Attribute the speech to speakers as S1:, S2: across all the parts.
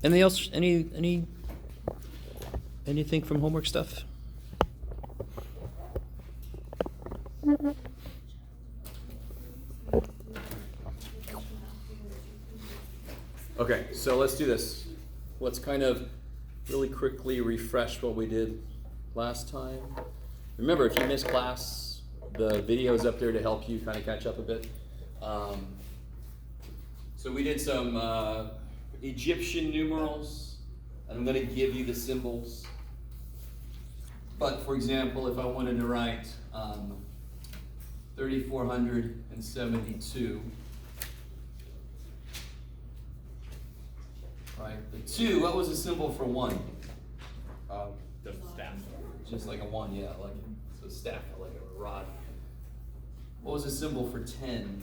S1: Anything else? Anything from homework stuff? Okay, so let's do this. Let's kind of really quickly refresh what we did last time. Remember, if you missed class, the video is up there to help you kind of catch up a bit. So we did some Egyptian numerals, and I'm going to give you the symbols. But for example, if I wanted to write 3,472, right? The 2, what was the symbol for 1?
S2: The staff.
S1: Just like a 1, yeah, like so staff, like a rod. What was the symbol for 10?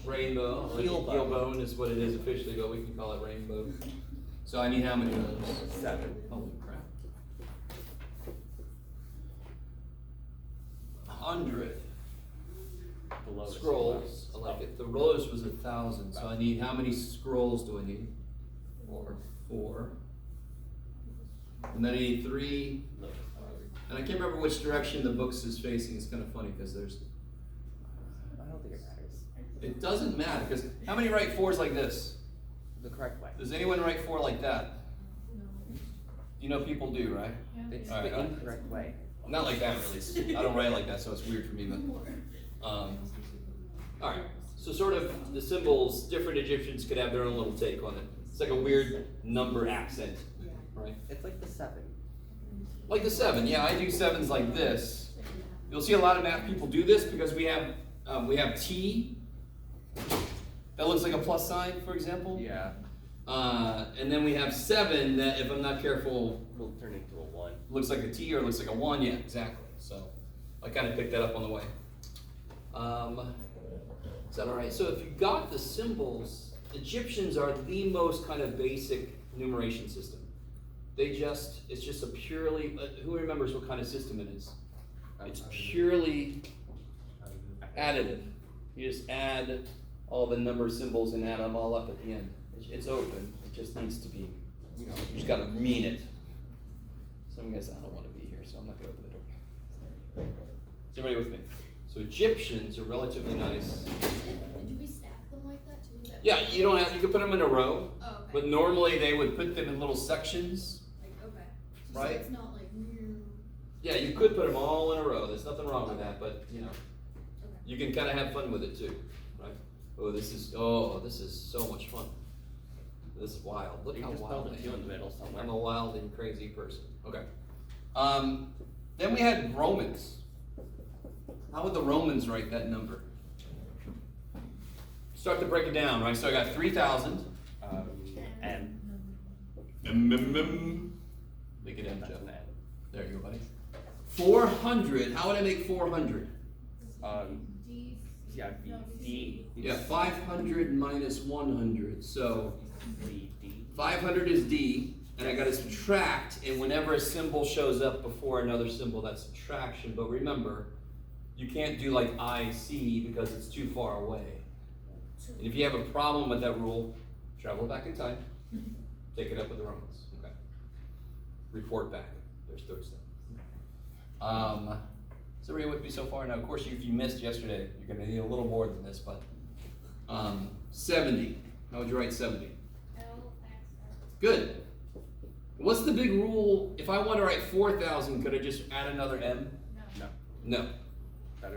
S1: Rainbow. Heel bone is what it is officially, but we can call it rainbow. So I need how many of those?
S2: 7.
S1: Holy crap. 100 scrolls. I like it. The lowest was 1,000. So I need, how many scrolls do I need? 4. And then I need 3. And I can't remember which direction the books is facing. It's kind of funny because there's.
S2: I don't think it matters.
S1: It doesn't matter because how many write 4s like this?
S2: The correct way.
S1: Does anyone write 4 like that? You know people do, right?
S2: It's
S1: All right,
S2: the incorrect way.
S1: Not like that really. I don't write like that, so it's weird for me. But all right. So sort of the symbols, different Egyptians could have their own little take on it. It's like a weird number accent, right?
S2: It's like the 7.
S1: Like the 7, yeah. I do 7s like this. You'll see a lot of math people do this because we have T. That looks like a plus sign, for example.
S2: Yeah.
S1: And then we have 7 that, if I'm not careful,
S2: Will turn into a 1.
S1: looks like a T or looks like a 1. Yeah, exactly. So I kind of picked that up on the way. Is that all right? So if you got the symbols, Egyptians are the most kind of basic numeration system. It's just a purely, who remembers what kind of system it is? It's purely additive. You just add all the number symbols and add them all up at the end. It's open. It just needs to be, you just got to mean it. Some guys, I don't want to be here, so I'm not going to open the door. Is everybody with me? So Egyptians are relatively nice.
S3: Do we stack them like that too?
S1: Yeah, you can put them in a row,
S3: Oh, okay.
S1: but normally they would put them in little sections.
S3: Like, okay.
S1: Right.
S3: So it's not like new.
S1: Yeah, you could put them all in a row. There's nothing wrong with that, but
S3: Okay.
S1: you can kind of have fun with it too, right? This is so much fun. This is wild. Look
S2: You
S1: how
S2: just
S1: wild
S2: build a
S1: I
S2: 2 in
S1: am.
S2: the middle somewhere.
S1: I'm a wild and crazy person. Okay. Then we had Romans. How would the Romans write that number? Start to break it down, right? So I got 3,000.
S2: And
S1: Make it M,
S2: that's
S1: Jeff.
S2: an N.
S1: There you go, buddy. 400. How would I make 400?
S3: D.
S2: Yeah, D.
S1: Yeah, 500 minus 100. So
S2: D.
S1: 500 is D, and I got to subtract, and whenever a symbol shows up before another symbol, that's subtraction. But remember, you can't do like IC because it's too far away. And if you have a problem with that rule, travel back in time, take it up with the Romans. Okay. Report back. There's third step. Is everybody with me so far? Now, of course, if you missed yesterday, you're going to need a little more than this, but 70. How would you write 70? Good. What's the big rule? If I want to write 4,000, could I just add another M?
S2: No.
S1: No.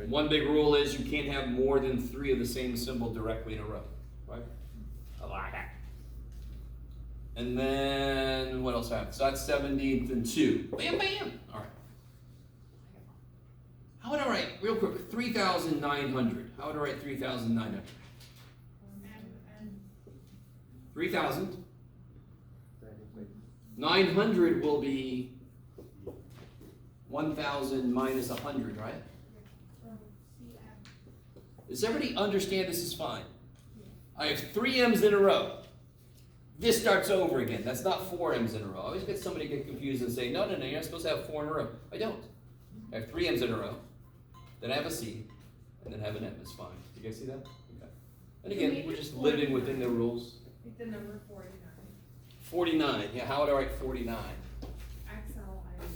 S1: One big rule is you can't have more than 3 of the same symbol directly in a row, right? I like that. And then what else happened? So that's 70 and 2. Bam, bam. All right. How would I write, real quick, 3,900? How would I write 3,900? 3,000. 900 will be 1,000 minus 100, right? Does everybody understand this is fine? I have 3 M's in a row. This starts over again. That's not 4 M's in a row. I always get somebody get confused and say, no, you're not supposed to have 4 in a row. I don't. I have 3 M's in a row. Then I have a C. And then have an M. It's fine. Do you guys see that? Okay. And again, we're just living within the rules.
S4: Like the number 49.
S1: 49, yeah, how would I write 49?
S4: XLIV.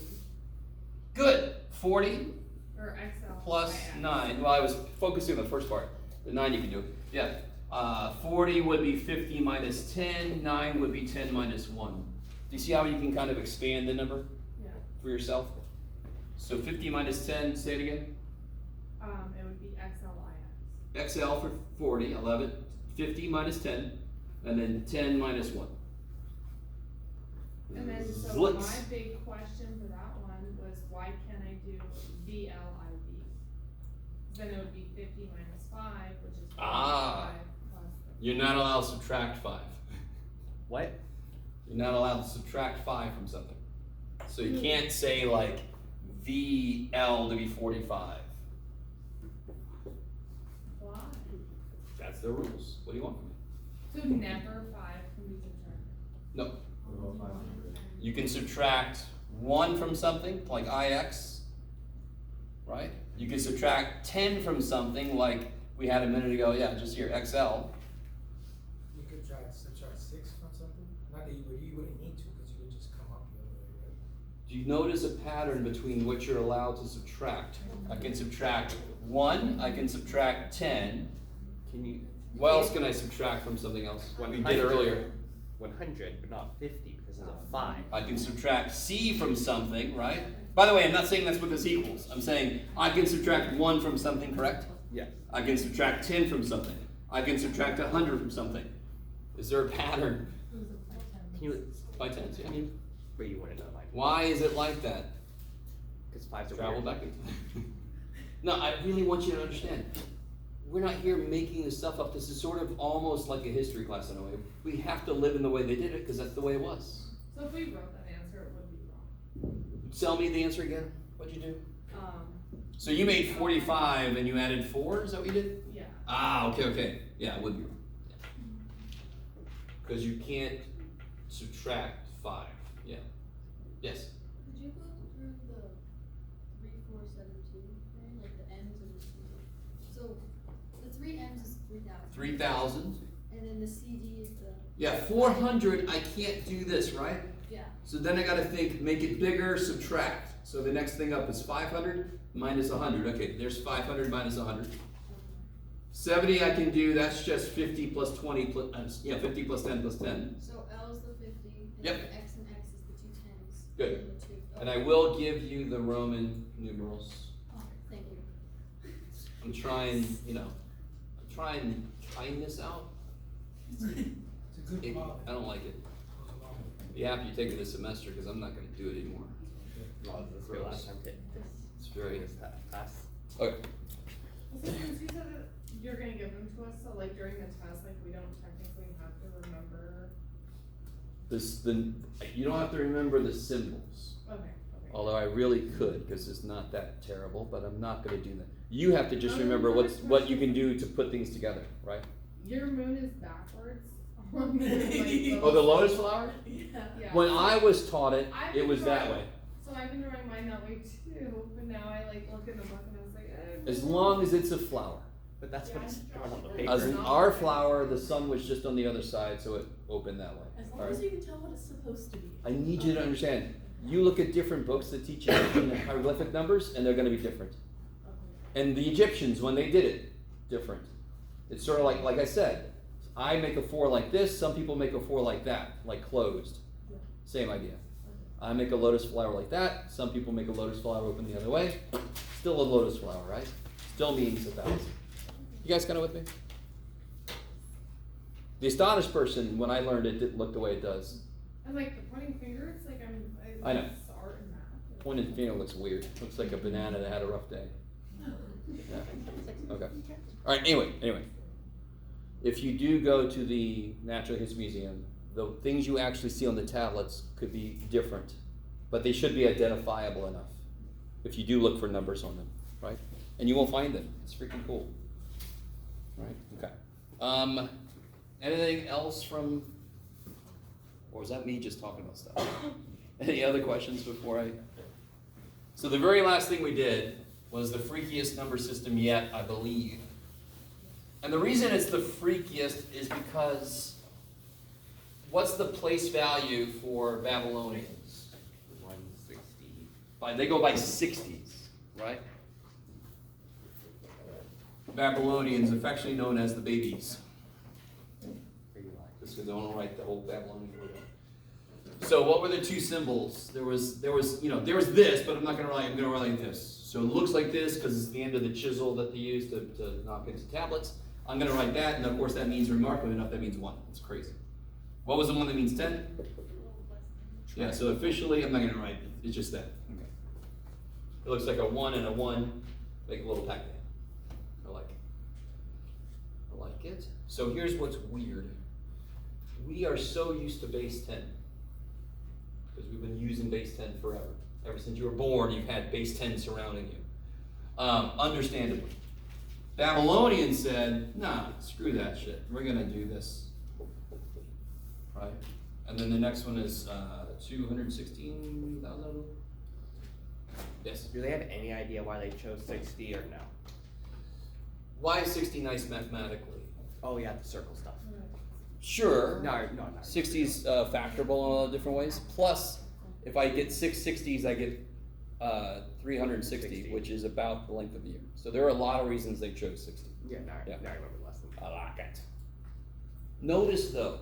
S1: Good, 40
S4: Or XL.
S1: plus 9. Well, I was focusing on the first part. The 9 you can do. Yeah. 40 would be 50 minus 10. 9 would be 10 minus 1. Do you see how you can kind of expand the number
S4: Yeah.
S1: for yourself? So 50 minus 10, say it again.
S4: It would be XLIX.
S1: XL for 40, I love it. 50 minus 10, and then 10 minus 1.
S4: And then, so
S1: Zlitz.
S4: my big question for that one was why can't I do VLIV? Then it would be 50 minus 5, which is 5 plus
S1: You're not allowed to subtract 5.
S2: What?
S1: You're not allowed to subtract 5 from something. So you can't say like VL to be 45.
S4: why?
S1: That's the rules. What do you want from me?
S4: So never 5 can be subtracted.
S1: No. You can subtract 1 from something, like IX, right? You can subtract 10 from something, like we had a minute ago, yeah, just here, XL.
S5: You could try to subtract 6 from something. Not that you wouldn't need to, because you would just come up the other way, right?
S1: Do you notice a pattern between what you're allowed to subtract? I can subtract 1, I can subtract 10.
S2: Can you?
S1: What else can I subtract from something else? What we did earlier.
S2: 100, but not 50 because it's a 5.
S1: I can subtract C from something, right? By the way, I'm not saying that's what this equals. I'm saying I can subtract 1 from something, correct?
S2: Yeah.
S1: I can subtract 10 from something. I can subtract 100 from something. Is there a pattern?
S2: Can you?
S1: By tens, yeah.
S2: Can you? Wait, you want to know mine?
S1: Why is it like that?
S2: Because 5's a
S1: Travel
S2: weird.
S1: back in time. No, I really want you to understand. We're not here making this stuff up. This is sort of almost like a history class in a way. We have to live in the way they did it because that's the way it was.
S4: So if we wrote that answer, it would be wrong.
S1: Tell me the answer again. What'd you do?
S4: Um,
S1: So you made 45 and you added 4? Is that what you did?
S4: yeah.
S1: Ah, okay. Yeah, it would be wrong. Because you can't subtract 5. Yeah. Yes?
S3: Could you go through the 3, 4, 7, 2 thing, like the M's and the C's? So the 3 M's is 3,000.
S1: 3,000.
S3: And then the CD is the,
S1: Yeah, 400, I can't do this, right?
S3: yeah.
S1: So then I gotta think, make it bigger, subtract. So the next thing up is 500 minus 100. Okay, there's 500 minus 100. 70 I can do, that's just 50 plus 20, plus, 50 plus 10 plus 10.
S3: So L is the 50, and
S1: Yep.
S3: then the X and X is the 2 10s.
S1: Good.
S3: And the 2.
S1: And I will give you the Roman numerals.
S3: Oh, thank you.
S1: I'm trying, I'm trying this out.
S5: It's a good quality.
S1: I don't like it. Be happy you take it this semester because I'm not gonna do it anymore.
S2: Oh, this is your last time to
S1: It's very,
S2: this pass.
S1: okay.
S4: So since you said that you're gonna give them to us, so like during the test, like we don't technically have to remember.
S1: You don't have to remember the symbols.
S4: Okay.
S1: Although I really could, because it's not that terrible, but I'm not gonna do that. You have to just remember what you can do to put things together, right?
S4: Your moon is backwards on the like,
S1: Oh, the lotus flower?
S4: Yeah.
S1: When I was taught it,
S4: I've
S1: it
S4: been
S1: was that
S4: drawing-
S1: way.
S4: So I've been drawing mine that way too, but now I like look in the book and I was like,
S1: As long as it's a flower.
S2: But that's
S4: Yeah,
S2: what's
S4: I'm
S2: drawn on the
S4: sure.
S2: paper.
S1: As in our flower, the sun was just on the other side, so it opened that way.
S6: As long
S1: Alright?
S6: as you can tell what it's supposed to be.
S1: I need you to understand. You look at different books that teach you hieroglyphic numbers, and they're gonna be different. And the Egyptians, when they did it, different. It's sort of like I said, I make a 4 like this, some people make a 4 like that, like closed. Same idea. I make a lotus flower like that, some people make a lotus flower open the other way. Still a lotus flower, right? Still means 1,000. You guys kinda with me? The astonished person, when I learned it, didn't look the way it does.
S4: And like the pointing finger, it's like
S1: I know.
S4: it's art and math.
S1: Pointed finger looks weird. Looks like a banana that had a rough day. Yeah. Okay. All right. Anyway, if you do go to the Natural History Museum, the things you actually see on the tablets could be different, but they should be identifiable enough. If you do look for numbers on them, right? And you won't find them. It's freaking cool. Right? Okay. Anything else from? Or was that me just talking about stuff? Any other questions before I? So the very last thing we did was the freakiest number system yet, I believe. And the reason it's the freakiest is because what's the place value for Babylonians?
S2: 160.
S1: They go by 60s, right? Babylonians, affectionately known as the babies. Just because I want to write the whole Babylonian word out. So what were the two symbols? There was this, but I'm going to write this. So it looks like this because it's the end of the chisel that they use to knock into tablets. I'm going to write that, and of course that means remarkably enough, that means 1. It's crazy. What was the one that means 10? Yeah, so officially I'm not going to write it. It's just that. Okay. It looks like a 1 and a 1, like a little Pac-Man. I like it. I like it. So here's what's weird. We are so used to base 10 because we've been using base 10 forever. Ever since you were born, you've had base 10 surrounding you. Understandably. Babylonians said, nah, screw that shit. We're going to do this. Right? And then the next one is 216,000. Yes?
S2: Do they have any idea why they chose 60 or no?
S1: Why is 60 nice mathematically?
S2: Oh yeah, the circle stuff.
S1: Sure.
S2: No.
S1: 60 is factorable in a lot of different ways. Plus, if I get 6 60s, I get 360, which is about the length of the year. So there are a lot of reasons they chose 60.
S2: Yeah, now I remember less than that.
S1: I like it. Notice though,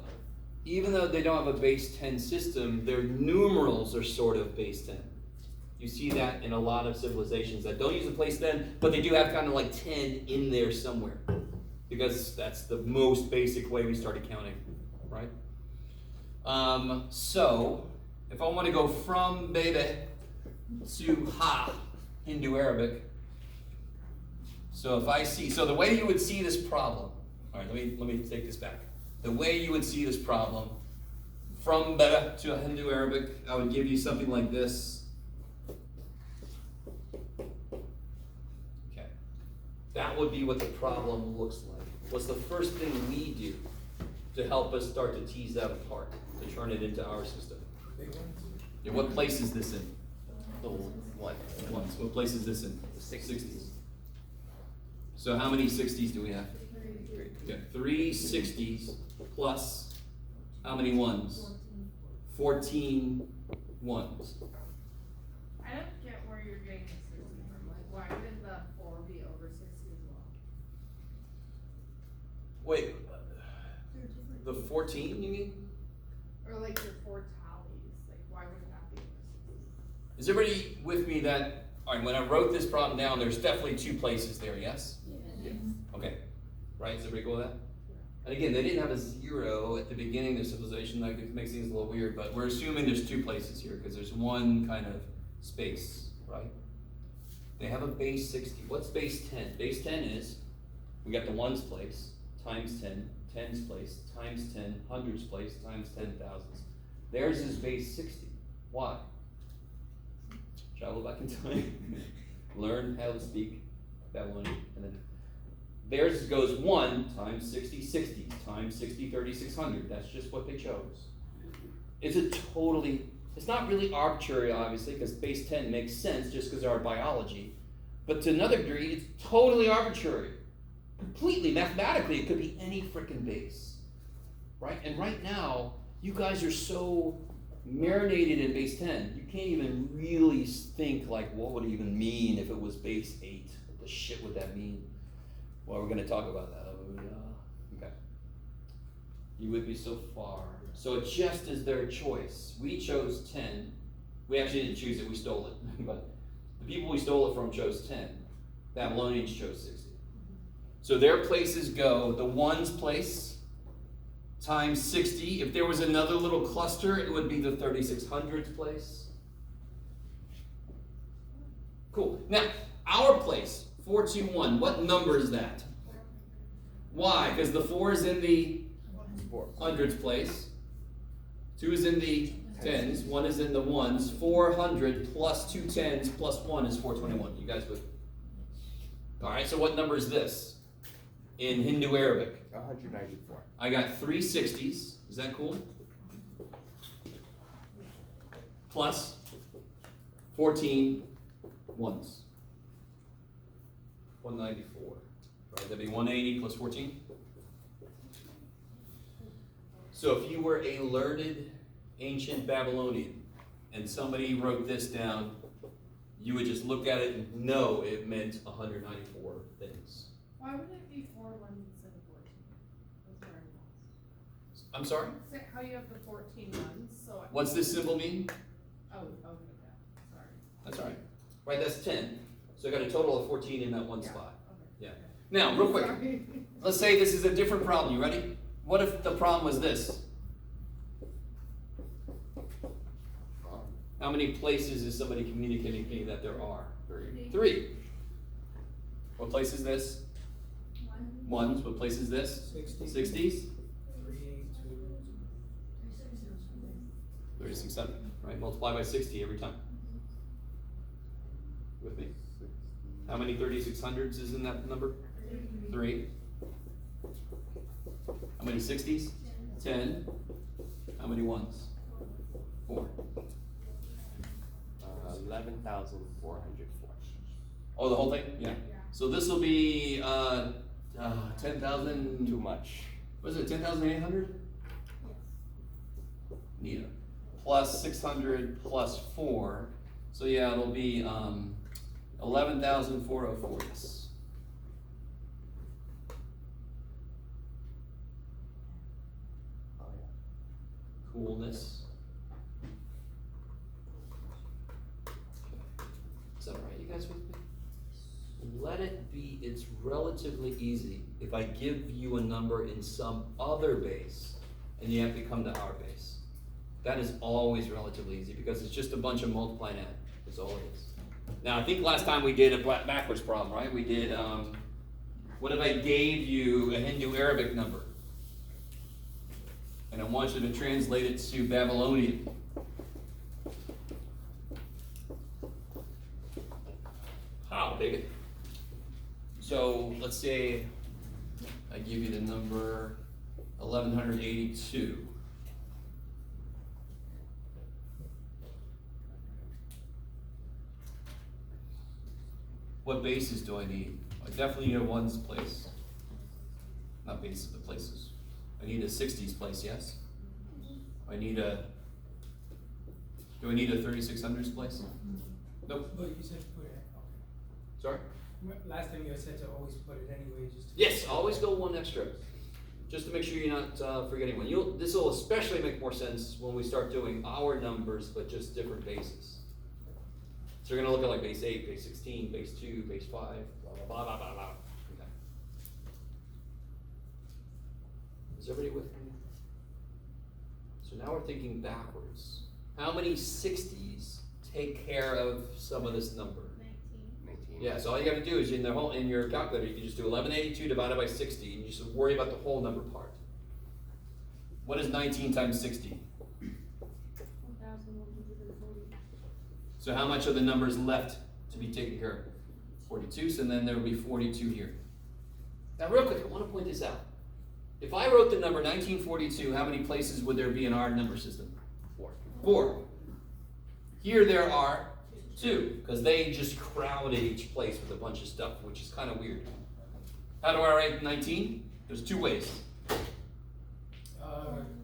S1: even though they don't have a base 10 system, their numerals are sort of base 10. You see that in a lot of civilizations that don't use a place 10, but they do have kind of like 10 in there somewhere. Because that's the most basic way we started counting, right? So, if I want to go from Bebe to Ha, Hindu Arabic, so if I see, so the way you would see this problem, all right, let me take this back. The way you would see this problem, from Bebe to Hindu Arabic, I would give you something like this. Okay, that would be what the problem looks like. What's the first thing we do to help us start to tease that apart, to turn it into our system? Yeah, what place is this in?
S2: The what?
S1: Ones. What place is this in?
S2: The 60s.
S1: So how many 60s do we have? Okay, 3 60s plus how many ones? 14 ones.
S4: I don't get where you're getting the 60 from, like, why would the 4 be over 60 as well?
S1: Wait, the 14 you mean?
S4: Or like your 4 tallies, like, why would that be over 60?
S1: Is everybody with me that, all right, when I wrote this problem down, there's definitely 2 places there, yes?
S2: Yes.
S1: Okay, right, is everybody cool with that? And again, they didn't have a 0 at the beginning of the civilization, that makes things a little weird, but we're assuming there's 2 places here, because there's one kind of space, right? They have a base 60. What's base 10? Base 10 is, we got the ones place, times 10, tens place, times 10, hundreds place, times 10 thousands. Theirs is base 60. Why? Travel back in time, learn how to speak Babylonian, and then theirs goes 1 times 60, 60, times 60, 3600. That's just what they chose. It's not really arbitrary, obviously, because base 10 makes sense just because of our biology. But to another degree, it's totally arbitrary. Completely, mathematically, it could be any frickin' base. Right? And right now, you guys are so marinated in base 10, you can't even really think like, what would it even mean if it was base 8? What the shit would that mean? Well, we're going to talk about that. Okay. You with me so far? So it just is their choice. We chose 10. We actually didn't choose it, we stole it. But the people we stole it from chose 10. Babylonians chose 60. So their places go, the ones place times 60. If there was another little cluster, it would be the 3600th place. Cool. Now, our place, 421, what number is that? Why? Because the 4 is in the hundreds place, 2 is in the tens, 1 is in the ones. 400 plus 2 tens plus 1 is 421. You guys with? All right, so what number is this in Hindu Arabic?
S2: 194.
S1: I got 3 60s. Is that cool? Plus 14 ones. 194. Right, that'd be 180 plus 14. So if you were a learned ancient Babylonian and somebody wrote this down, you would just look at it and know it meant 194 things.
S4: Why would it be 4 ones instead of 14? That's where I'm lost.
S1: I'm sorry?
S4: So how you have the 14 ones, so.
S1: What's this symbol mean?
S4: Oh, okay, yeah, sorry.
S1: That's all right. Right, that's 10. So I got a total of 14 in that one
S4: Yeah.
S1: spot.
S4: Okay.
S1: Yeah. Now, real quick,
S4: Sorry.
S1: let's say this is a different problem. You ready? What if the problem was this? How many places is somebody communicating to me that there are? 3. What place is this? Ones. What place is this?
S5: 60.
S1: 60s?
S5: 382.
S1: 3600, right? Multiply by 60 every time. With me? How many 3600s is in that number? 3. How many 60s? 10. How many ones? 4.
S2: 11,404.
S1: Oh, the whole thing? Yeah.
S4: Yeah.
S1: So this will be 10,000.
S2: Too much.
S1: Was it 10,800? Nita. Plus 600 plus 4. So yeah, it'll be 11,404. Yes.
S2: Oh, yeah.
S1: Coolness. Is that all right, you guys with me? Let it be, it's relatively easy if I give you a number in some other base and you have to come to our base. That is always relatively easy because it's just a bunch of multiply and add. That's all it is. Now, I think last time we did a backwards problem, right? We did, what if I gave you a Hindu Arabic number? And I want you to translate it to Babylonian. How big? So let's say I give you the number 1182. What bases do I need? I definitely need a ones place. Not bases, but places. I need a 60s place, yes? I need a, do I need a 3600s place? Nope.
S5: But you said put it, okay.
S1: Sorry?
S5: Last time you said to always put it anyway, just.
S1: Yes, always go one extra, just to make sure you're not forgetting one. This will especially make more sense when we start doing our numbers, but just different bases. So you're gonna look at like base 8, base 16, base 2, base 5, blah, blah, blah, blah, blah, blah. Okay. Is everybody with me? So now we're thinking backwards. How many 60s take care of some of this number?
S2: 19.
S1: Yeah, so all you gotta do is in your calculator, you can just do 1182 divided by 60, and you just worry about the whole number part. What is 19 times 60?
S3: 1,140.
S1: So how much of the number is left to be taken care of? 42, so then there will be 42 here. Now real quick, I wanna point this out. If I wrote the number 1942, how many places would there be in our number system?
S2: 4.
S1: 4. Here there are 2, because they just crowded each place with a bunch of stuff, which is kind of weird. How do I write 19? There's 2 ways.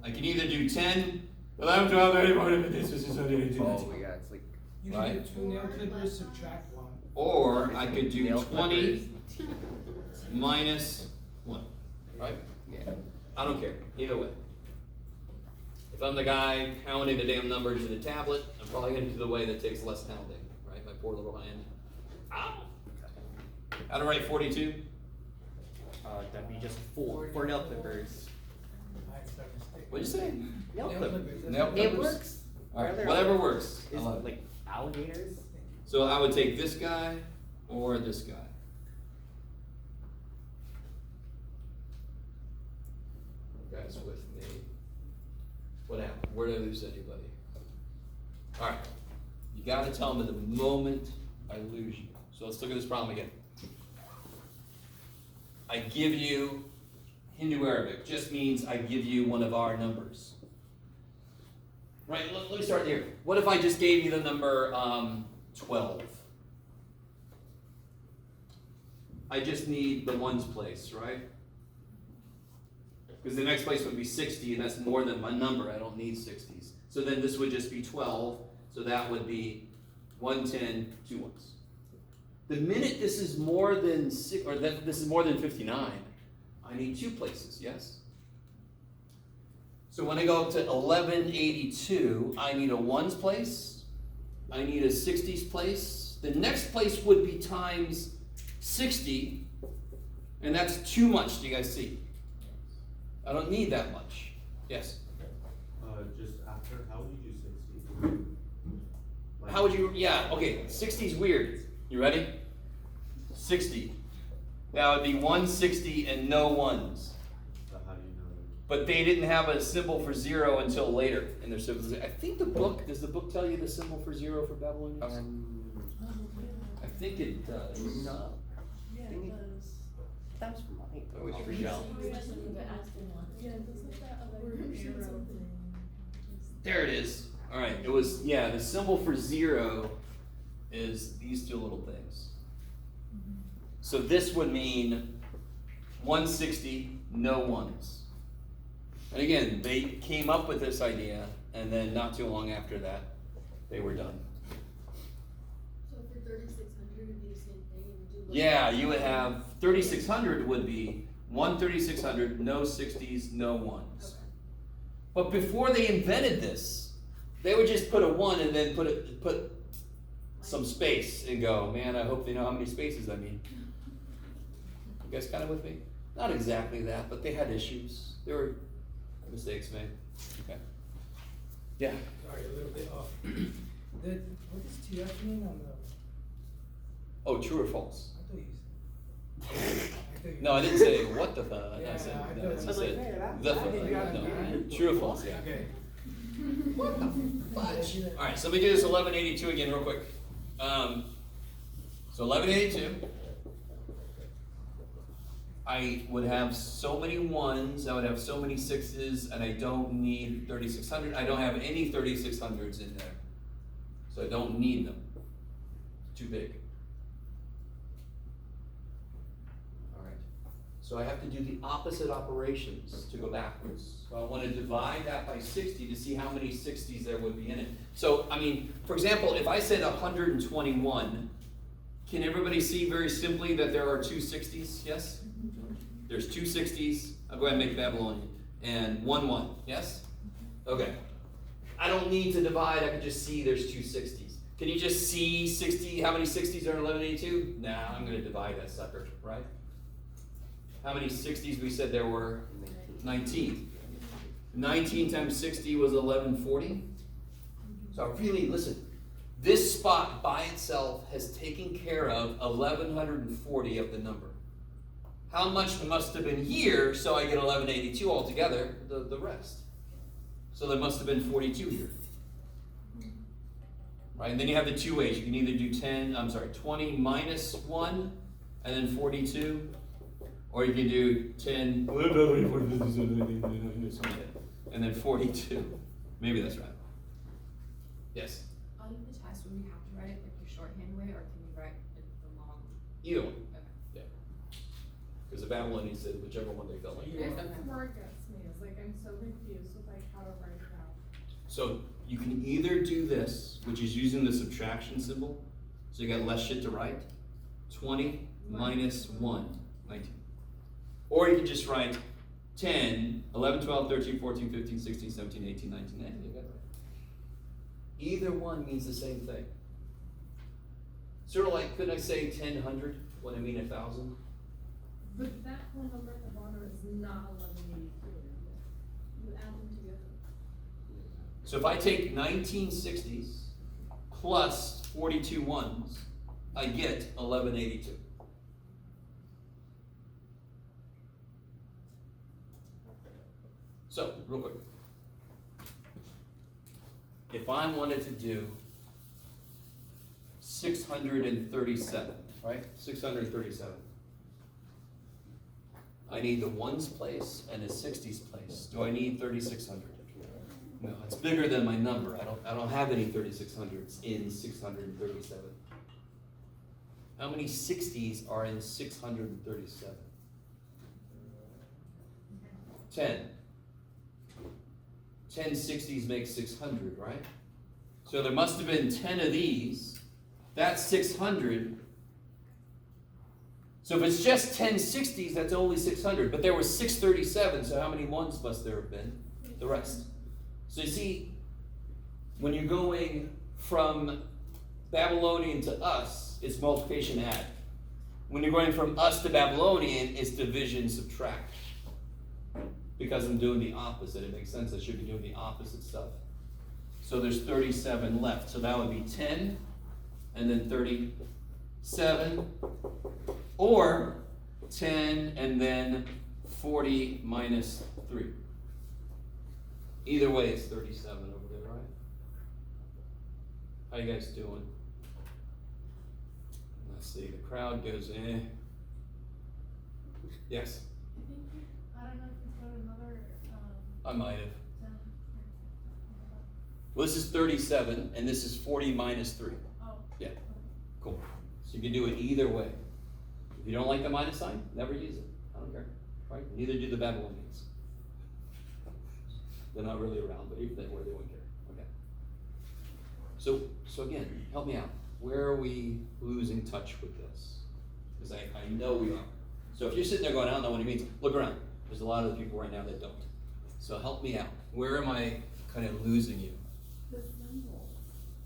S1: I can either do 10, 11, 12, 13, 14, 15, 16, 17, 18, 19.
S2: Oh, yeah, it's like
S5: You can
S1: Right.
S5: do 2 nail clippers, subtract 1.
S1: Or I could do
S2: nail
S1: 20
S2: clippers.
S1: minus 1, right?
S2: Yeah.
S1: I don't care, either way. If I'm the guy pounding the damn numbers in a tablet, I'm probably gonna do the way that takes less pounding, right? My poor little hand. Ow! How to write 42?
S2: That'd be just 4 nail clippers.
S5: Mine's starting to stick.
S1: What'd you say?
S2: Nail
S5: Nail
S2: clippers.
S5: clippers.
S1: Nail
S2: It
S1: clippers?
S2: works.
S1: Alright, whatever works. I
S2: Is
S1: love it.
S2: like alligators.
S1: So I would take this guy or this guy. You guys with me? What happened? Where did I lose anybody? Alright, you gotta tell me the moment I lose you. So let's look at this problem again. I give you Hindu Arabic, just means I give you one of our numbers. Right, let me start here. What if I just gave you the number 12? I just need the ones place, right? Because the next place would be 60, and that's more than my number. I don't need 60s. So then this would just be 12. So that would be 110, 2 ones. The minute this is more than this is more than 59, I need 2 places, yes? So when I go up to 1182, I need a ones place, I need a 60s place. The next place would be times 60, and that's too much. Do you guys see? I don't need that much. Yes?
S6: Just after, how would you do 60? Like,
S1: How would you, yeah, okay, 60 is weird. You ready? 60. That would be 160 and no ones.
S6: so how do you know?
S1: But they didn't have a symbol for 0 until later in their civilization. I think does the book tell you the symbol for 0 for Babylonians? I think it does.
S2: No. Yeah, it does. That was from mine.
S1: I always freak out. There it is. All right, it was, yeah, the symbol for 0 is these 2 little things. So this would mean 160, no ones. And again, they came up with this idea, and then not too long after that, they were done.
S3: So for 3600 it'd be the same thing, and do.
S1: Yeah, you would have 3600 would be 1 3600, no 60s, no ones.
S3: Okay.
S1: But before they invented this, they would just put a 1 and then put some space and go, man, I hope they know how many spaces I need. You guys kind of with me? Not exactly that, but they had issues. There were mistakes made. Okay. Yeah.
S5: Sorry, a little bit off. What does TF mean on the?
S1: Oh, true or false?
S5: I thought you.
S1: No, I didn't say what the fuck.
S5: Yeah,
S1: I said,
S5: I
S1: no,
S5: thought
S1: I
S5: you
S1: said
S2: said
S1: the
S2: that.
S1: fuck.
S5: I think you got it,
S1: No.
S5: man.
S1: True or false? Yeah.
S5: Okay.
S1: What the fudge? All right, so let me do this 1182 again real quick. So 1182. I would have so many ones, I would have so many 6s, and I don't need 3600. I don't have any 3600s in there. So I don't need them. Too big. All right. So I have to do the opposite operations to go backwards. So I want to divide that by 60 to see how many 60s there would be in it. So, I mean, for example, if I said 121, can everybody see very simply that there are 2 60s? Yes? There's 2 60s. I'll go ahead and make Babylonian. And 1 1. Yes? Okay. I don't need to divide. I can just see there's 2 60s. Can you just see 60? How many 60s are in 1182? Nah, I'm going to divide that sucker, right? How many 60s we said there were? 19. 19 times 60 was 1140. So really, listen, this spot by itself has taken care of 1140 of the number. How much must have been here so I get 1182 altogether, the rest? So there must have been 42 here. Right, and then you have the 2 ways. You can either do 20 minus 1 and then 42, or you can do 10 and then 42. Maybe that's right. Yes?
S7: On the test, would we have to write it like your shorthand way, or can we write it the long?
S1: Either one.
S7: Okay.
S1: Yeah. Because the Babylonians said whichever one they felt like.
S5: Either
S4: If
S5: one.
S4: the word gets me, it's like I'm so confused with like how to write it out.
S1: So you can either do this, which is using the subtraction symbol, so you got less shit to write. 20 minus 1, 19. Or you can just write 10, 11, 12, 13, 14, 15, 16, 17, 18, 19, 20. You got it right. Either one means the same thing. Sort of like, couldn't I say 1000 when I mean 1000?
S4: But that whole number at the bottom is not 1182.
S3: You add them together.
S1: So if I take 19 60s plus 42 ones, I get 1182. So, real quick. If I wanted to do 637, right? 637. I need the ones place and a 60s place. Do I need 3600? No, it's bigger than my number. I don't have any 3600s in 637. How many 60s are in 637? 10. 10 60s makes 600, right? So there must have been 10 of these. That's 600. So if it's just 10 60s, that's only 600. But there were 637, so how many ones must there have been? The rest. So you see, when you're going from Babylonian to us, it's multiplication add. When you're going from us to Babylonian, it's division subtract. Because I'm doing the opposite. It makes sense. I should be doing the opposite stuff. So there's 37 left. So that would be 10 and then 37. Or 10 and then 40 minus 3. Either way, it's 37 over there, right? How you guys doing? Let's see. The crowd goes, eh. Yes?
S4: I don't know if it's got another,
S1: I might have.
S4: 10.
S1: Well, this is 37, and this is 40 minus 3.
S4: Oh.
S1: Yeah. Cool. So you can do it either way. If you don't like the minus sign, never use it. I don't care. Right? Neither do the Babylonians. They're not really around, but even if they were, they wouldn't care. Okay. So again, help me out. Where are we losing touch with this? Because I know we are. So if you're sitting there going, I don't know what he means, look around. There's a lot of people right now that don't. So help me out. Where am I kind of losing you?
S4: The symbol.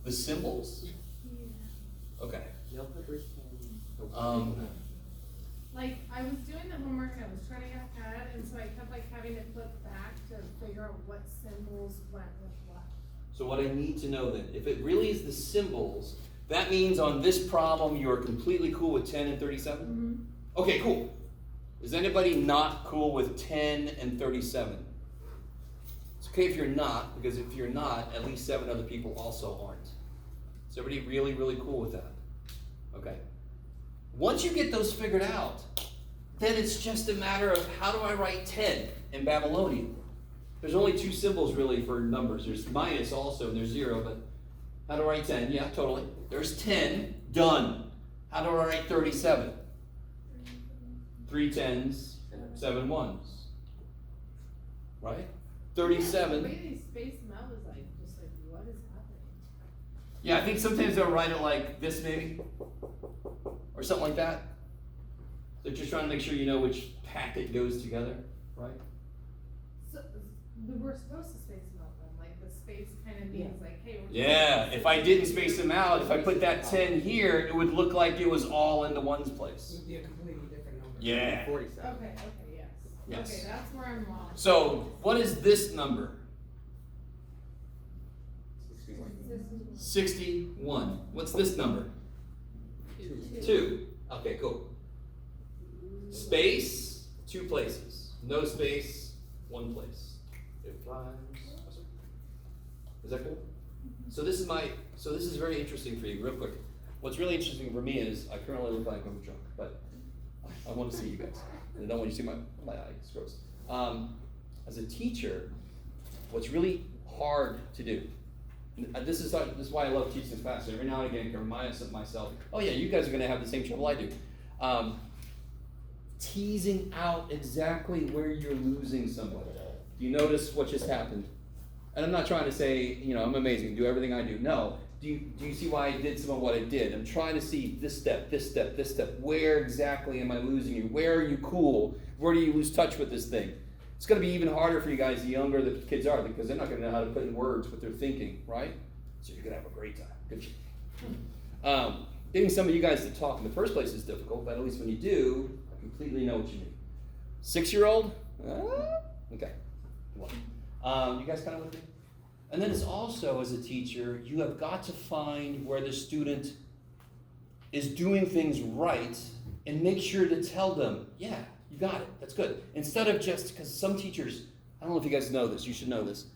S1: The symbols?
S4: Yeah.
S1: Okay.
S2: Nail clippers can.
S4: Like, I was doing the homework, I was trying to get ahead, and so I kept like having to click back to figure out what symbols went with what.
S1: So what I need to know then, if it really is the symbols, that means on this problem you're completely cool with 10 and 37?
S4: Mm-hmm.
S1: Okay, cool. Is anybody not cool with 10 and 37? It's okay if you're not, because if you're not, at least 7 other people also aren't. Is everybody really, really cool with that? Okay. Once you get those figured out, then it's just a matter of how do I write 10 in Babylonian? There's only 2 symbols really for numbers. There's minus also, and there's 0, but how do I write 10? Yeah, totally. There's 10, done. How do I write 37? 3 10s, 7 1s. Right? 37.
S4: The way they space them out is like, just like, what is happening?
S1: Yeah, I think sometimes they'll write it like this maybe. Or something like that. They're just trying to make sure you know which packet goes together, right?
S4: So, we're supposed to space them out then, like the space kind of means like, hey, we're.
S1: Yeah, if I didn't space them out, if I put that 10 here, it would look like it was all into one's
S5: It
S1: place.
S5: would be a completely different number.
S1: Yeah.
S2: 47.
S4: Okay, yes.
S1: Yes.
S4: Okay, that's where I'm lost.
S1: So, what is this number? 61. What's this number? 2. Okay, cool. Space, 2 places. No space, 1 place. It rhymes. Is that cool? So this is very interesting for you, real quick. What's really interesting for me is I currently look like I'm drunk, but I want to see you guys. And I don't want you to see my eye, it's gross. As a teacher, what's really hard to do, and this is why I love teaching this class. Every now and again I can remind myself, oh yeah, you guys are gonna have the same trouble I do. Teasing out exactly where you're losing somebody. Do you notice what just happened? And I'm not trying to say, I'm amazing, do everything I do. No. Do you see why I did some of what I did? I'm trying to see this step, this step, this step. Where exactly am I losing you? Where are you cool? Where do you lose touch with this thing? It's going to be even harder for you guys the younger the kids are, because they're not going to know how to put in words what they're thinking, right? So you're going to have a great time. Good job. Getting some of you guys to talk in the first place is difficult, but at least when you do, I completely know what you mean. 6-year-old? Okay. You guys kind of with me? And then it's also, as a teacher, you have got to find where the student is doing things right and make sure to tell them, yeah, you got it, that's good. Instead of just, because some teachers, I don't know if you guys know this, you should know this.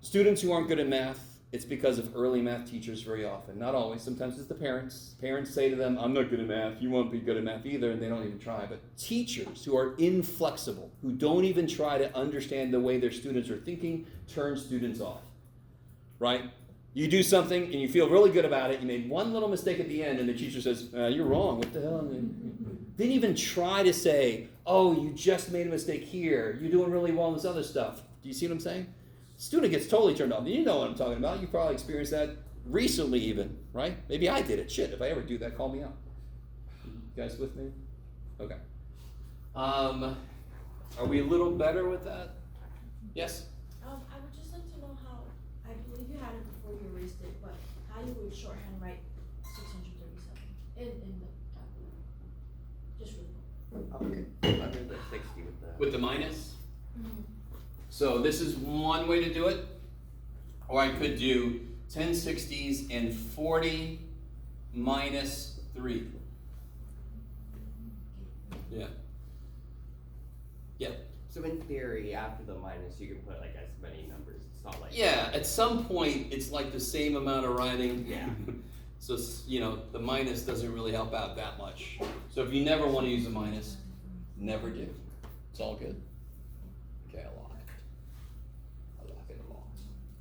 S1: Students who aren't good at math, it's because of early math teachers very often. Not always, sometimes it's the parents. Parents say to them, I'm not good at math, you won't be good at math either, and they don't even try. But teachers who are inflexible, who don't even try to understand the way their students are thinking, turn students off, right? You do something and you feel really good about it, you made one little mistake at the end, and the teacher says, you're wrong, what the hell? Didn't even try to say, oh, you just made a mistake here. You're doing really well in this other stuff. Do you see what I'm saying? Student gets totally turned off. You know what I'm talking about. You probably experienced that recently even, right? Maybe I did it. Shit, if I ever do that, call me out. You guys with me? Okay. Are we a little better with that? Yes?
S8: I would just like to know how, I believe you had it before you erased it, but how you would shorthand write 637 in the calculator. Just really quick.
S2: Under the 60 with the.
S1: With the minus? So this is one way to do it. Or I could do 10 60s and 40 minus 3. Yeah. Yeah.
S2: So in theory, after the minus, you can put like as many numbers. It's not like.
S1: Yeah, at some point, it's like the same amount of writing.
S2: Yeah.
S1: So, you know, the minus doesn't really help out that much. So if you never want to use a minus, never do. It's all good. Okay, I'll lock it. I'll lock it along.